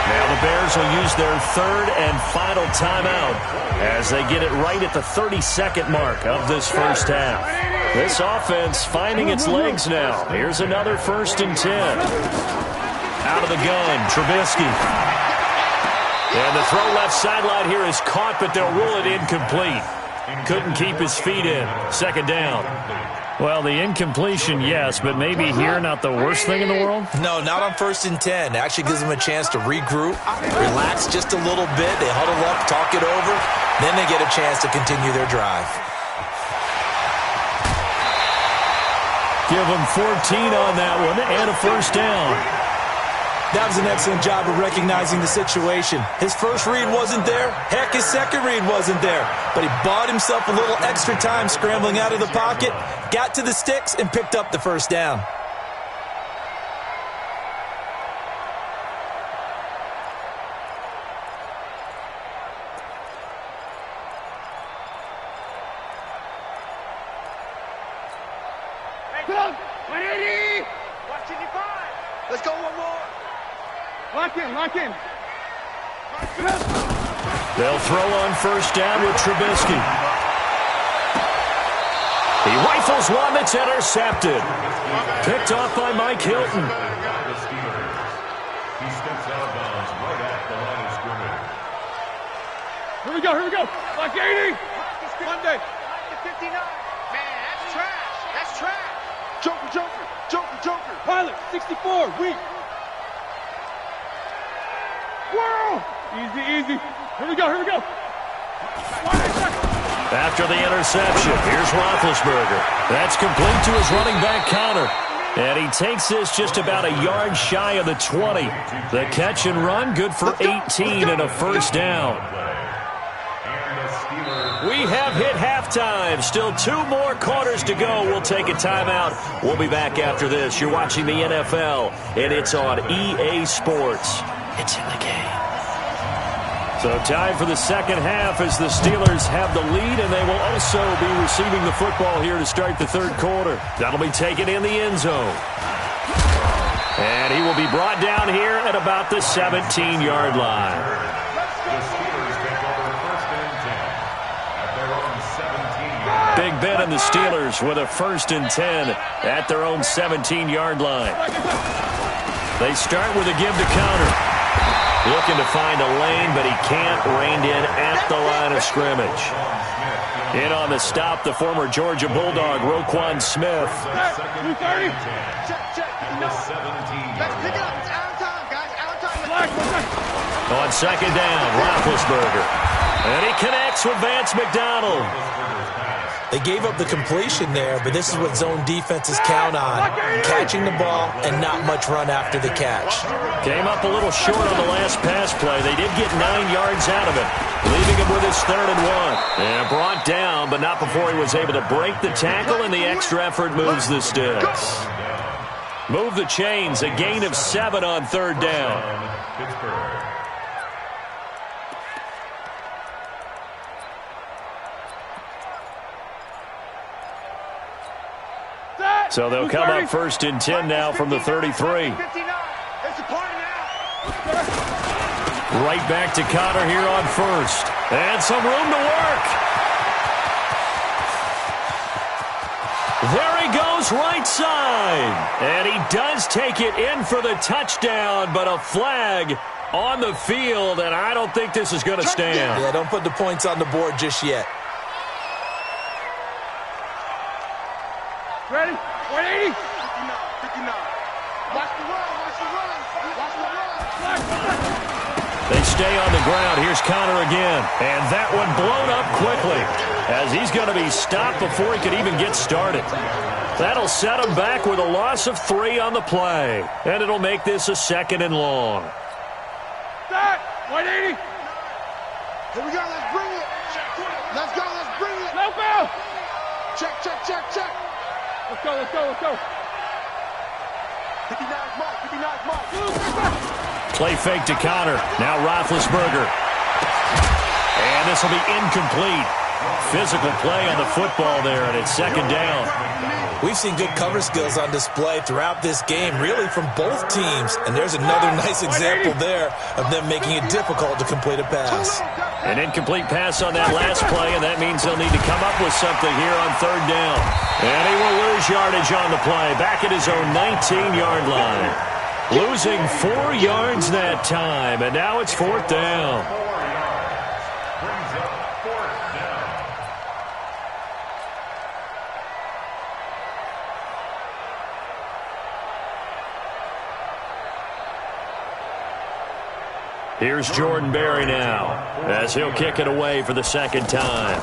Now the Bears will use their 3rd and final timeout as they get it right at the 32nd mark of this first half. This offense finding its legs now. Here's another 1st and 10. Out of the gun, Trubisky. And the throw left sideline here is caught, but they'll rule it incomplete. Couldn't keep his feet in. 2nd down. Well, the incompletion, yes, but maybe here not the worst thing in the world? No, not on 1st and 10. It actually gives them a chance to regroup, relax just a little bit. They huddle up, talk it over. Then they get a chance to continue their drive. Give them 14 on that one and a 1st down. That was an excellent job of recognizing the situation. His first read wasn't there. Heck, his second read wasn't there. But he bought himself a little extra time scrambling out of the pocket, got to the sticks, and picked up the 1st down. Let's go one more. Lock in, lock in. They'll throw on 1st down with Trubisky. He rifles one that's intercepted. Picked off by Mike Hilton. He steps out of bounds right at the line of scrimmage. Here we go, here we go. Lock 80. Monday. 59. Man, that's trash. That's trash. Joker, Joker, Joker, Joker. Pilot, 64, weak. Whoa! Easy, easy. Here we go, here we go. After the interception, here's Roethlisberger. That's complete to his running back counter. And he takes this just about a yard shy of the 20. The catch and run, good for 18 and a 1st down. We have hit halftime. Still 2 more quarters to go. We'll take a timeout. We'll be back after this. You're watching the NFL, and it's on EA Sports. It's in the game. So time for the 2nd half as the Steelers have the lead, and they will also be receiving the football here to start the 3rd quarter. That'll be taken in the end zone. And he will be brought down here at about the 17-yard line. Big Ben and the Steelers with a 1st and 10 at their own 17-yard line. They start with a give to counter. Looking to find a lane, but he can't. Reined in at the line of scrimmage. In on the stop, the former Georgia Bulldog, Roquan Smith. 230. Check. No. Let's pick it up. It's out of time, guys. Out of time. Flag. On second down, Roethlisberger. And he connects with Vance McDonald. They gave up the completion there, but this is what zone defenses count on. Catching the ball and not much run after the catch. Came up a little short on the last pass play. They did get 9 yards out of it, leaving him with his 3rd and 1. And brought down, but not before he was able to break the tackle, and the extra effort moves the sticks. Move the chains, a gain of 7 on 3rd down. So they'll come up 1st and 10 now from the 33. It's a party now. Right back to Connor here on 1st. And some room to work. There he goes, right side. And he does take it in for the touchdown, but a flag on the field, and I don't think this is going to stand. Yeah, don't put the points on the board just yet. Ready? 180. 59. Watch the run. They stay on the ground. Here's Connor again. And that one blown up quickly as he's going to be stopped before he could even get started. That'll set him back with a loss of 3 on the play. And it'll make this a 2nd and long. Start. 180. Here we go. Let's bring it. Let's go. Let's bring it. No foul. Check. Let's go. 59 mark. Play fake to Connor. Now Roethlisberger. And this will be incomplete. Physical play on the football there, and it's 2nd down. We've seen good cover skills on display throughout this game, really from both teams. And there's another nice example there of them making it difficult to complete a pass. An incomplete pass on that last play, and that means they'll need to come up with something here on 3rd down. And he will lose yardage on the play, back at his own 19-yard line. Losing 4 yards that time, and now it's 4th down. Brings up 4th down. Here's Jordan Berry now, as he'll kick it away for the 2nd time.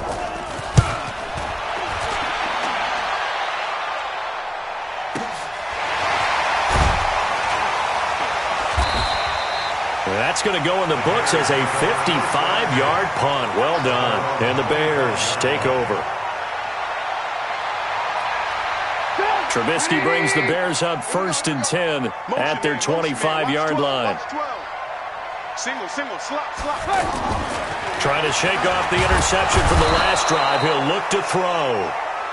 That's going to go in the books as a 55-yard punt. Well done. And the Bears take over. Trubisky brings the Bears up 1st and 10 at their 25-yard line. Single, slop. Trying to shake off the interception from the last drive. He'll look to throw.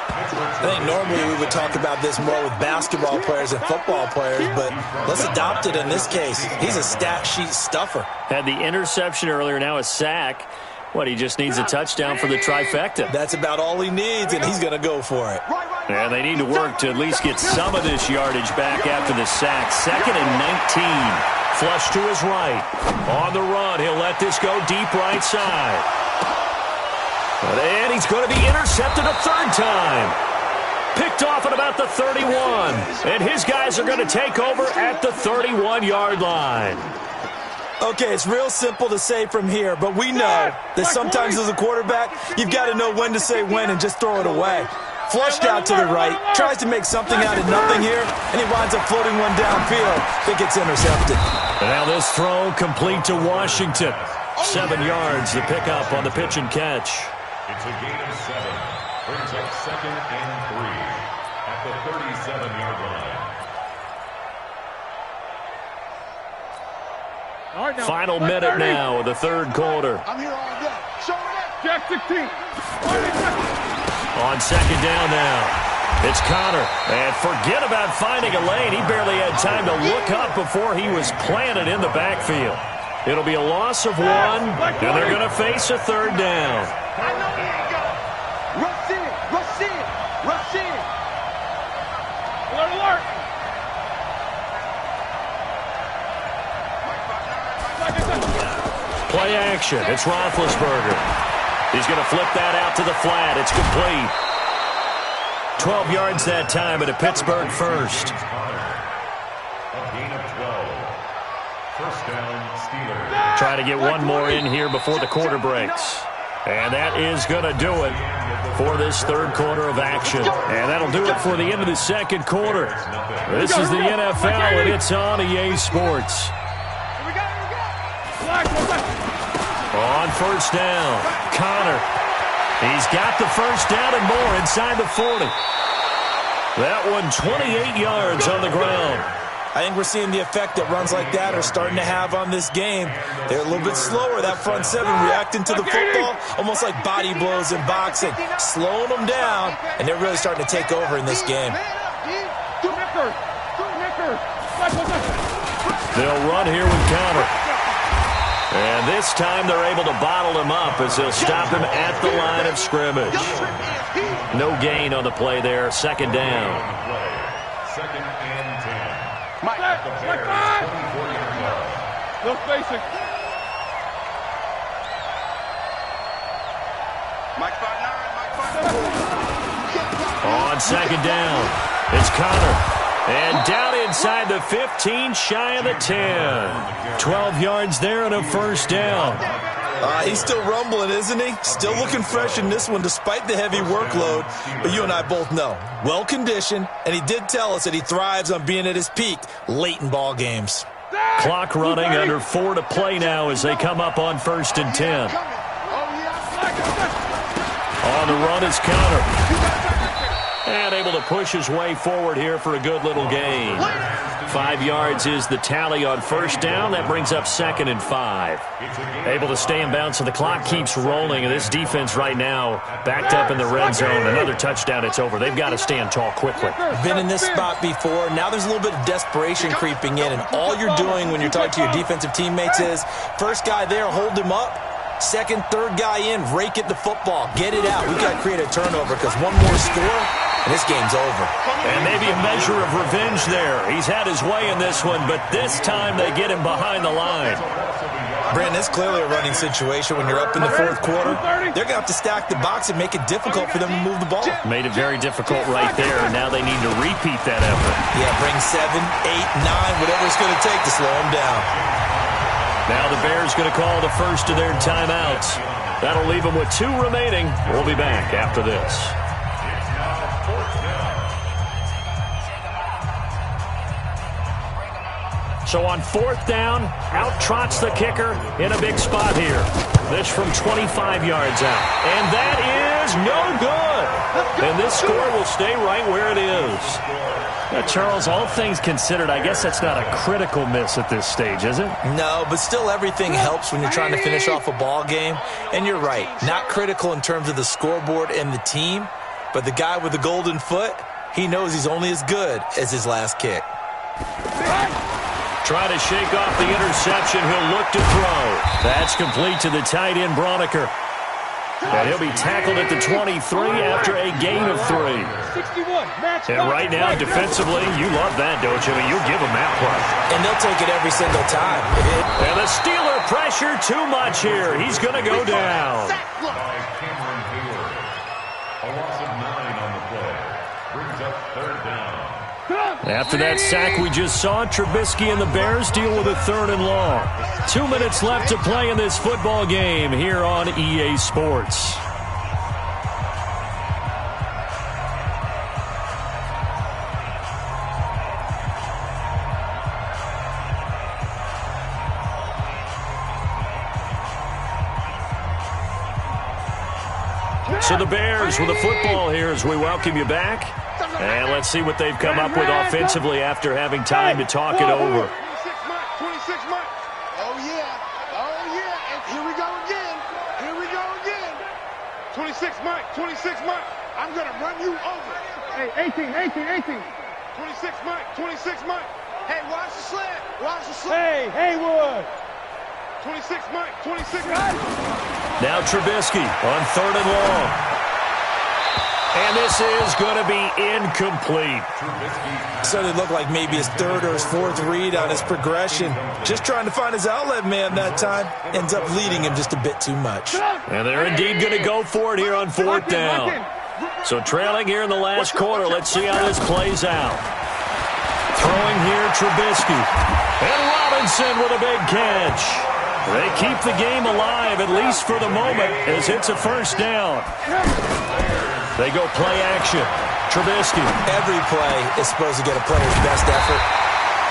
I think normally we would talk about this more with basketball players and football players, but let's adopt it in this case. He's a stat sheet stuffer. Had the interception earlier, now a sack. What, he just needs a touchdown for the trifecta. That's about all he needs, and he's going to go for it. And they need to work to at least get some of this yardage back after the sack. 2nd and 19. Flush to his right. On the run, he'll let this go deep right side. And he's going to be intercepted a 3rd time. Picked off at about the 31. And his guys are going to take over at the 31-yard line. Okay, it's real simple to say from here, but we know that sometimes as a quarterback, you've got to know when to say when and just throw it away. Flushed out to the right, tries to make something out of nothing here, and he winds up floating one downfield that gets intercepted. And now this throw complete to Washington. 7 yards, the pickup on the pitch and catch. It's a gain of 7. Brings up 2nd and 3 at the 37-yard line. All right, now. Final minute now of the 3rd quarter. I'm here all day. Show it. Jack 16. On 2nd down now. It's Connor. And forget about finding a lane. He barely had time to look up before he was planted in the backfield. It'll be a loss of 1, and they're going to face a 3rd down. I know he ain't go. Rush in. Alert. Play action. It's Roethlisberger. He's going to flip that out to the flat. It's complete. 12 yards that time at a Pittsburgh first. A gain of 12. First down, Steelers. Try to get one more in here before the quarter breaks. And that is going to do it for this third quarter of action. And that'll do it for the end of the second quarter. This is the NFL, and it's on EA Sports. On first down, Connor. He's got the first down and more inside the 40. That one 28 yards on the ground. I think we're seeing the effect that runs like that are starting to have on this game. They're a little bit slower, that front seven, reacting to the football, almost like body blows in boxing, slowing them down, and they're really starting to take over in this game. They'll run here with Connor. And this time they're able to bottle him up as they'll stop him at the line of scrimmage. No gain on the play there. Second down. Second and 10. Mike, Little basic. Mike 5'9", On second down, it's Connor. And down inside the 15, shy of the 10. 12 yards there and a first down. He's still rumbling, isn't he? Still looking fresh in this one despite the heavy workload. But you and I both know, well-conditioned, and he did tell us that he thrives on being at his peak late in ball games. Clock running, under 4 to play now as they come up on first and 10. On the run is Connor. And able to push his way forward here for a good little gain. 5 yards is the tally on first down. That brings up second and 5. Able to stay in bounds, so the clock keeps rolling. And this defense right now backed up in the red zone. Another touchdown, it's over. They've got to stand tall quickly. Been in this spot before. Now there's a little bit of desperation creeping in. And all you're doing when you're talking to your defensive teammates is, first guy there, hold him up. Second, third guy in, rake at the football. Get it out. We've got to create a turnover because one more score, and this game's over. And maybe a measure of revenge there. He's had his way in this one, but this time they get him behind the line. Brandon, it's clearly a running situation when you're up in the fourth quarter. They're going to have to stack the box and make it difficult for them to move the ball. Made it very difficult right there, and now they need to repeat that effort. Yeah, bring 7, 8, 9, whatever it's going to take to slow them down. Now the Bears going to call the first of their timeouts. That'll leave them with 2 remaining. We'll be back after this. So on fourth down, out trots the kicker in a big spot here. This from 25 yards out. And that is no good. And this score will stay right where it is. Now, Charles, all things considered, I guess that's not a critical miss at this stage, is it? No, but still everything helps when you're trying to finish off a ball game. And you're right, not critical in terms of the scoreboard and the team, but the guy with the golden foot, he knows he's only as good as his last kick. Try to shake off the interception. He'll look to throw. That's complete to the tight end, Broniker. And he'll be tackled at the 23 after a gain of 3. And right now, defensively, you love that, don't you? I mean, you'll give them that play. And they'll take it every single time. And the Steeler pressure too much here. He's going to go down. A loss of 9 on the play. Brings up third down. After that sack we just saw, Trubisky and the Bears deal with a third and long. 2 minutes left to play in this football game here on EA Sports. So the Bears with the football here as we welcome you back. And let's see what they've come up with offensively after having time to talk it over. 26 Mike. Oh, yeah. Oh, yeah. And here we go again. Here we go again. 26 Mike. 26 Mike. I'm going to run you over. Hey, 18. 26 Mike. 26 Mike. Hey, watch the slant. Watch the slant. Hey, Haywood. 26 Mike. 26 Mike. Now Trubisky on third and long. And this is going to be incomplete. So it looked like maybe his third or his fourth read on his progression. Just trying to find his outlet man that time. Ends up leading him just a bit too much. And they're indeed going to go for it here on fourth down. So trailing here in the last quarter. Let's see how this plays out. Throwing here, Trubisky. And Robinson with a big catch. They keep the game alive, at least for the moment, as it's a first down. They go play action. Trubisky. Every play is supposed to get a player's best effort.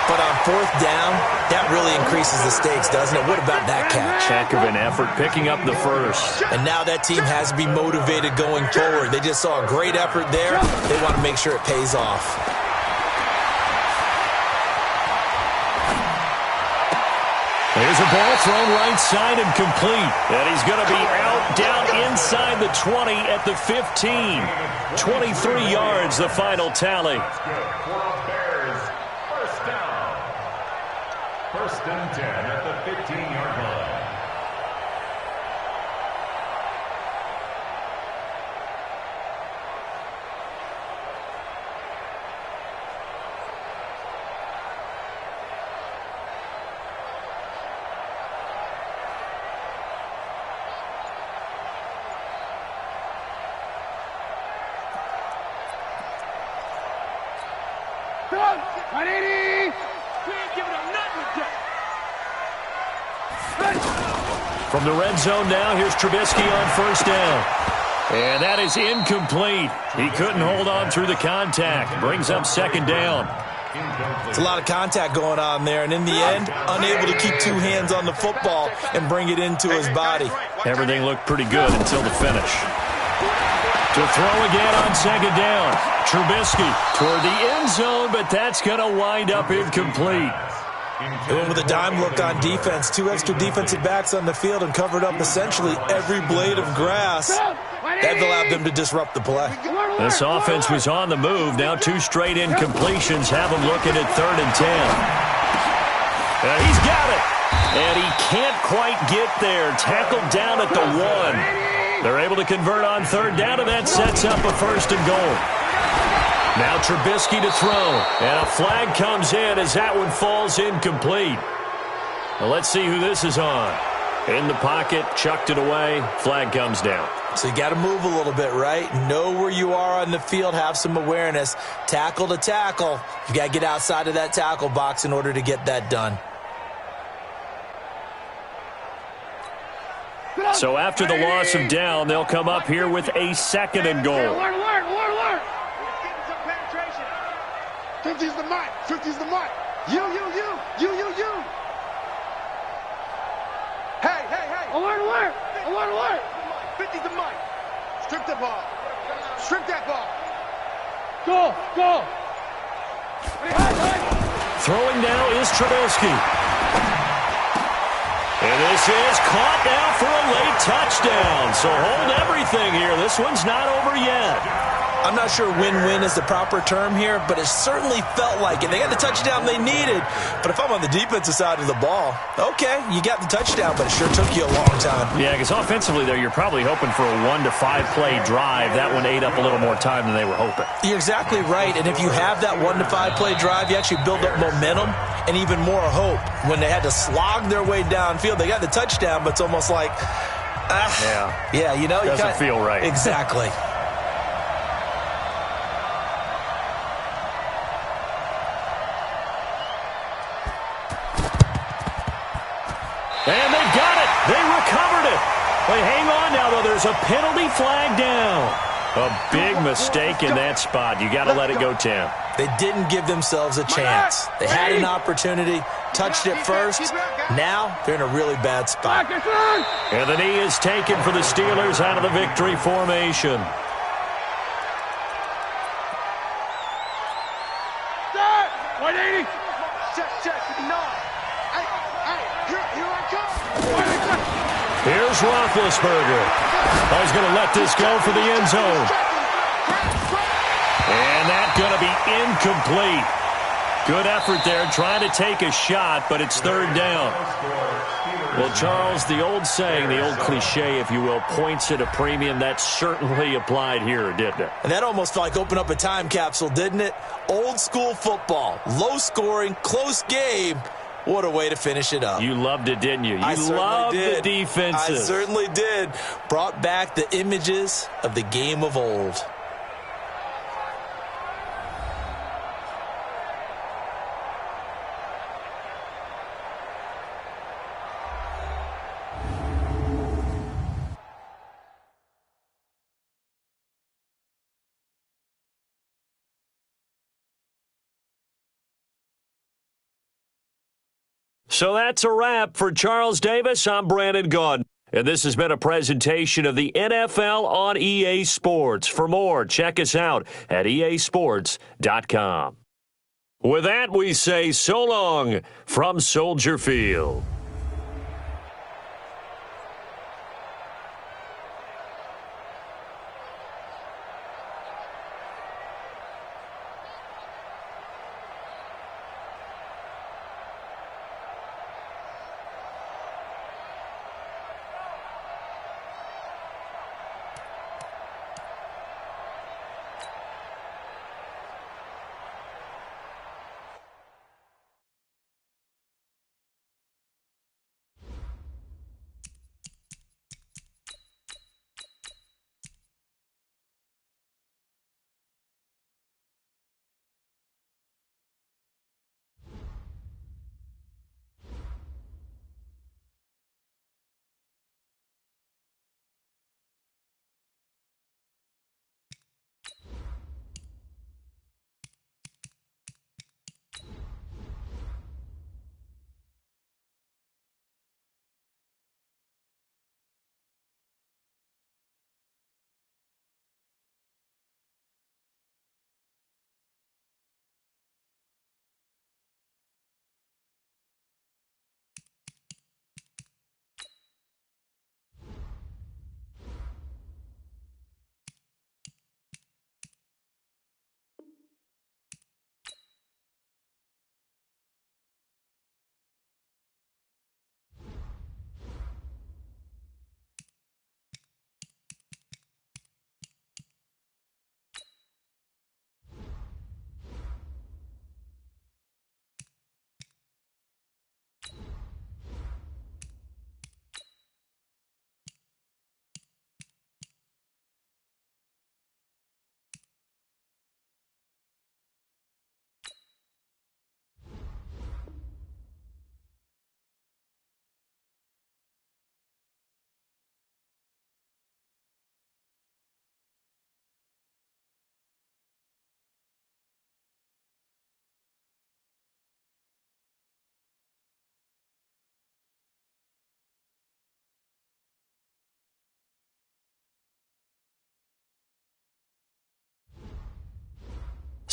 But on fourth down, that really increases the stakes, doesn't it? What about that catch? Heck of an effort, picking up the first. And now that team has to be motivated going forward. They just saw a great effort there. They want to make sure it pays off. There's a ball thrown right side and complete. And he's going to be out down inside the 20 at the 15. 23 yards, the final tally. First down. First and 10 at the 15-yard line. From the red zone now, here's Trubisky on first down. And that is incomplete. He couldn't hold on through the contact. Brings up second down. It's a lot of contact going on there, and in the end, unable to keep two hands on the football and bring it into his body. Everything looked pretty good until the finish. To throw again on second down. Trubisky toward the end zone, but that's going to wind up incomplete. Going with a dime look on defense. Two extra defensive backs on the field and covered up essentially every blade of grass. That allowed them to disrupt the play. This offense was on the move. Now two straight incompletions have them looking at 3rd and 10. And he's got it. And he can't quite get there. Tackled down at the 1. They're able to convert on 3rd down, and that sets up a 1st and goal. Now Trubisky to throw, and a flag comes in as that one falls incomplete. Well, let's see who this is on. In the pocket, chucked it away, flag comes down. So you got to move a little bit, right? Know where you are on the field, have some awareness. Tackle to tackle. You got to get outside of that tackle box in order to get that done. So after the loss of down, they'll come up here with a 2nd and goal. Alert. 50's the mark. 50's the mark. You. Hey. Alert. 50's the mark. Strip the ball. Strip that ball. Go. Throwing now is Trubisky. And this is caught now for a late touchdown. So hold everything here. This one's not over yet. I'm not sure win-win is the proper term here, but it certainly felt like it. They got the touchdown they needed, but if I'm on the defensive side of the ball, okay, you got the touchdown, but it sure took you a long time. Yeah, because offensively, though, you're probably hoping for a 1 to 5 play drive. That one ate up a little more time than they were hoping. You're exactly right, and if you have that 1 to 5 play drive, you actually build up momentum and even more hope. When they had to slog their way downfield, they got the touchdown, but it's almost like, doesn't feel right. Exactly. And they got it. They recovered it. They hang on now, though. There's a penalty flag down. A big mistake in that spot. You got to let it go, Tim. They didn't give themselves a chance. They had an opportunity, touched it first. Now they're in a really bad spot. And the knee is taken for the Steelers out of the victory formation. Here's Roethlisberger. He's going to let this go for the end zone. And that's going to be incomplete. Good effort there, trying to take a shot, but it's third down. Well, Charles, the old saying, the old cliche, if you will, points at a premium, that certainly applied here, didn't it? And that almost like opened up a time capsule, didn't it? Old school football, low scoring, close game. What a way to finish it up. You loved it, didn't you? I loved did. the defenses. I certainly did. Brought back the images of the game of old. So that's a wrap for Charles Davis. I'm Brandon Gaudin. And this has been a presentation of the NFL on EA Sports. For more, check us out at easports.com. With that, we say so long from Soldier Field.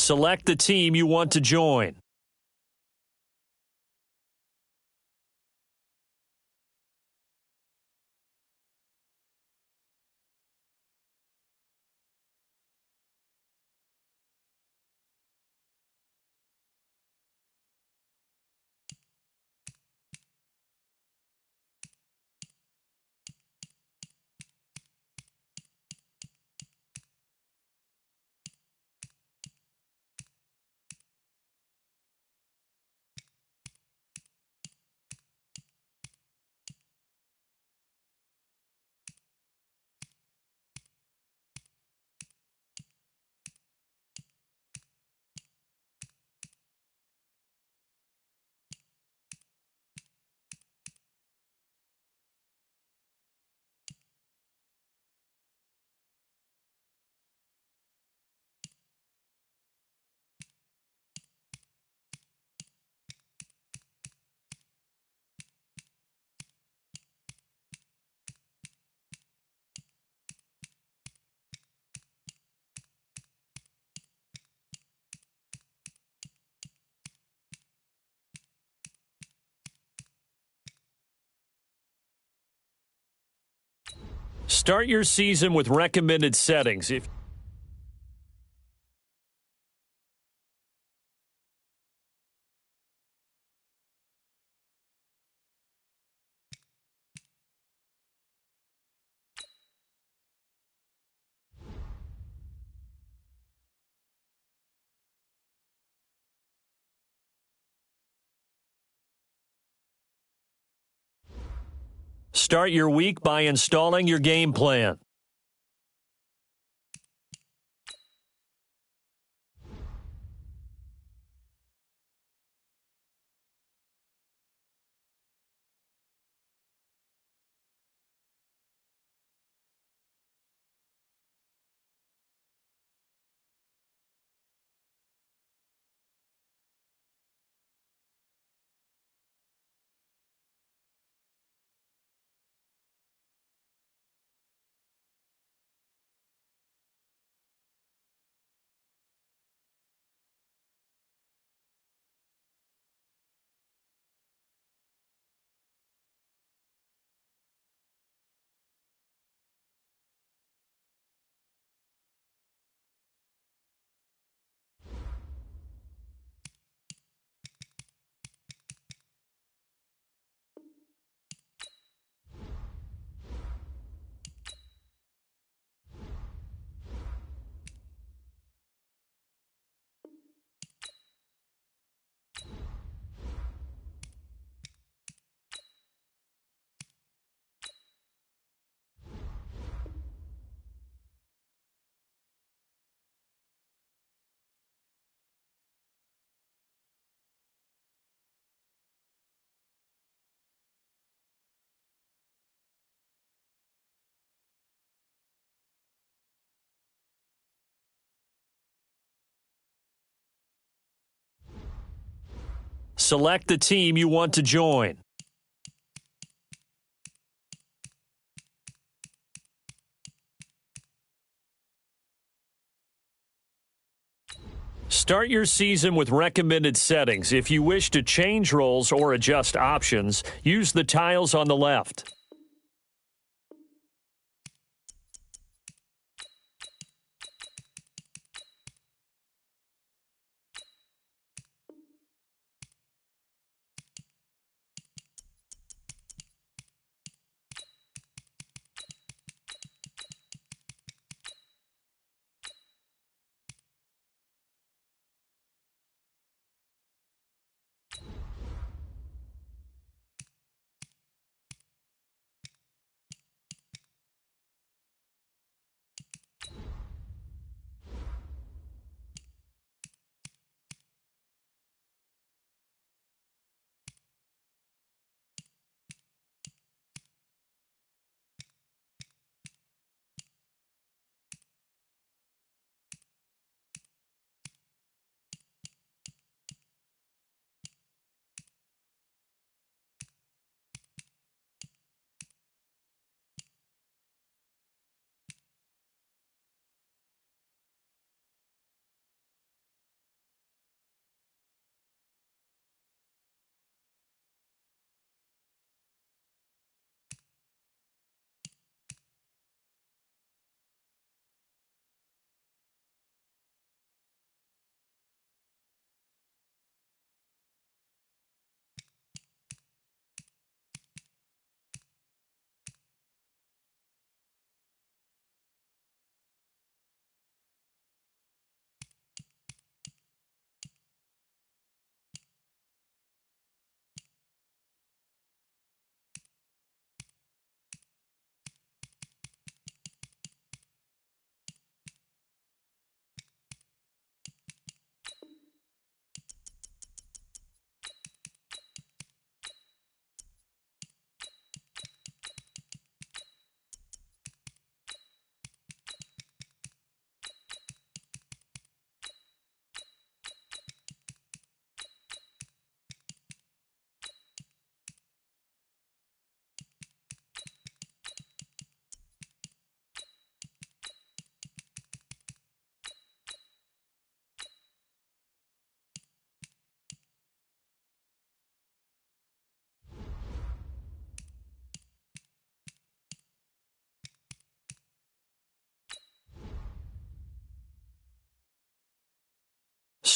Select the team you want to join. Start your season with recommended settings. If Start your week by installing your game plan. Select the team you want to join. Start your season with recommended settings. If you wish to change roles or adjust options, use the tiles on the left.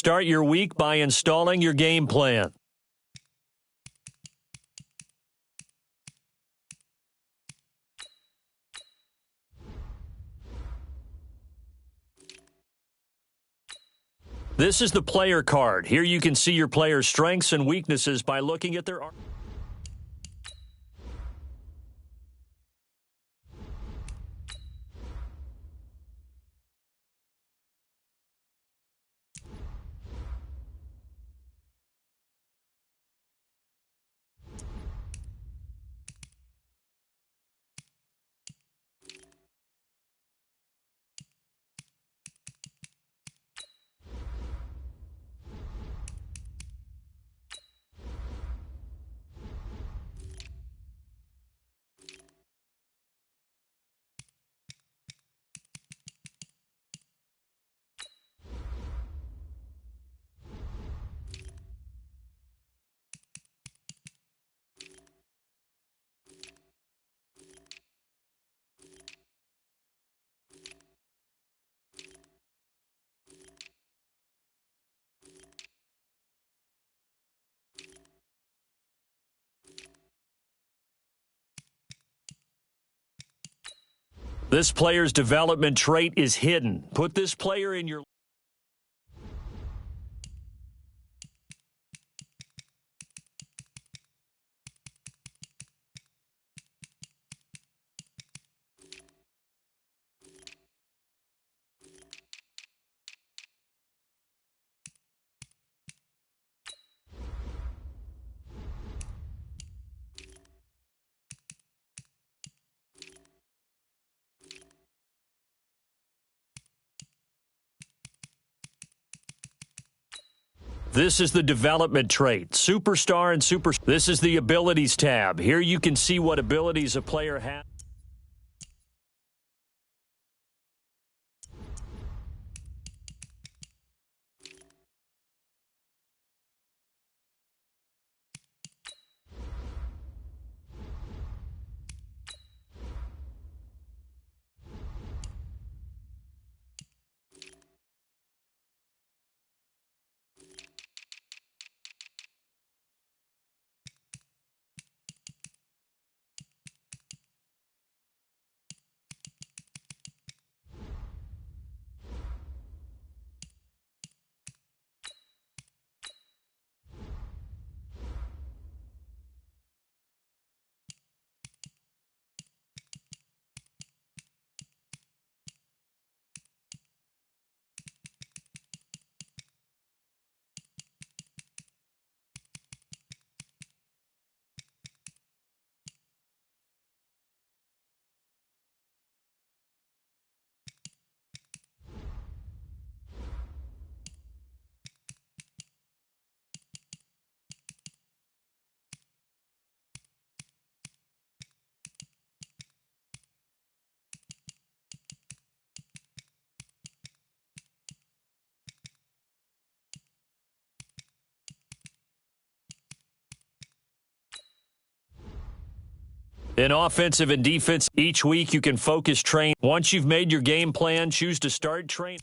Start your week by installing your game plan. This is the player card. Here you can see your player's strengths and weaknesses by looking at their... This player's development trait is hidden. Put this player in your... This is the development trait, superstar and super. This is the abilities tab. Here you can see what abilities a player has. In offensive and defense, each week you can focus train. Once you've made your game plan, choose to start train.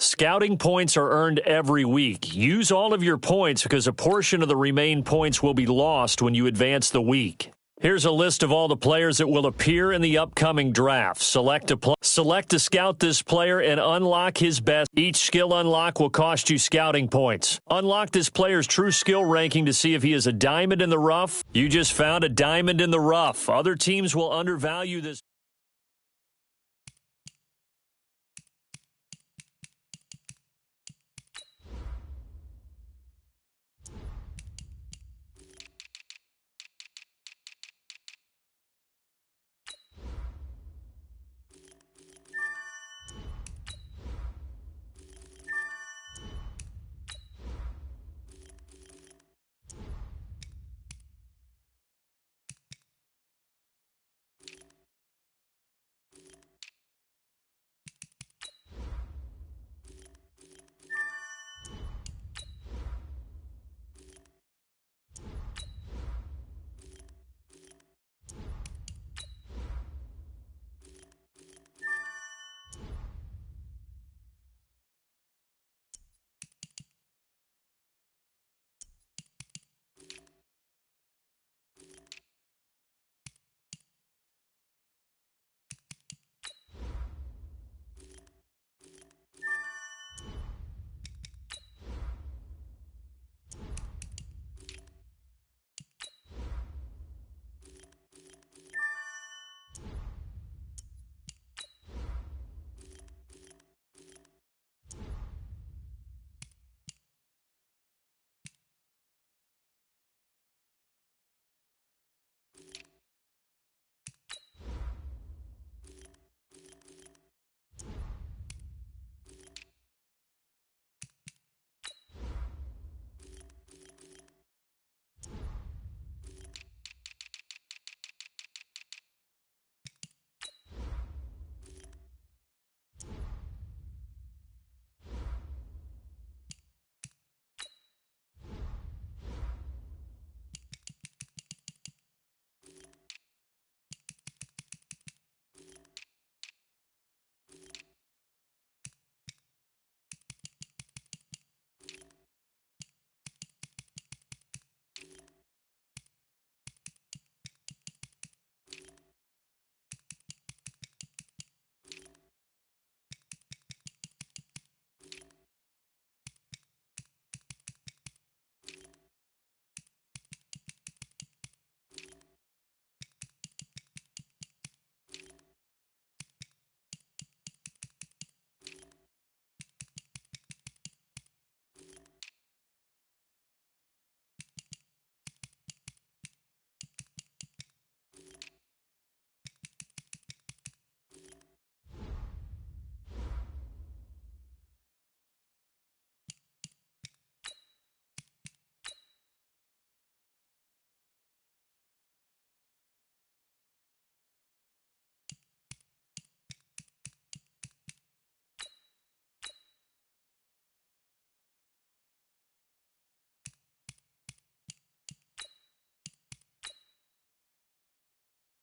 Scouting points are earned every week. Use all of your points because a portion of the remaining points will be lost when you advance the week. Here's a list of all the players that will appear in the upcoming draft. Select to scout this player and unlock his best. Each skill unlock will cost you scouting points. Unlock this player's true skill ranking to see if he is a diamond in the rough. You just found a diamond in the rough. Other teams will undervalue this.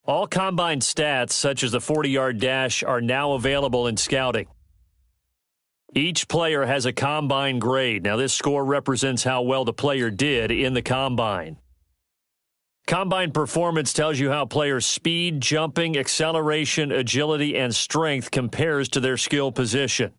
All combine stats, such as the 40-yard dash, are now available in scouting. Each player has a combine grade. Now, this score represents how well the player did in the combine. Combine performance tells you how players' speed, jumping, acceleration, agility, and strength compares to their skill position.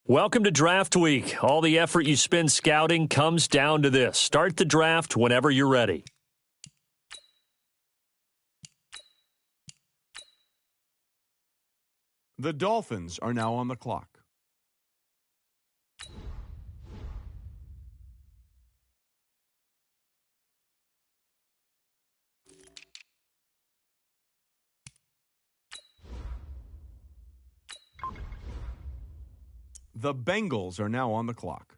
Welcome to Draft Week. All the effort you spend scouting comes down to this. Start the draft whenever you're ready. The Dolphins are now on the clock. The Bengals are now on the clock.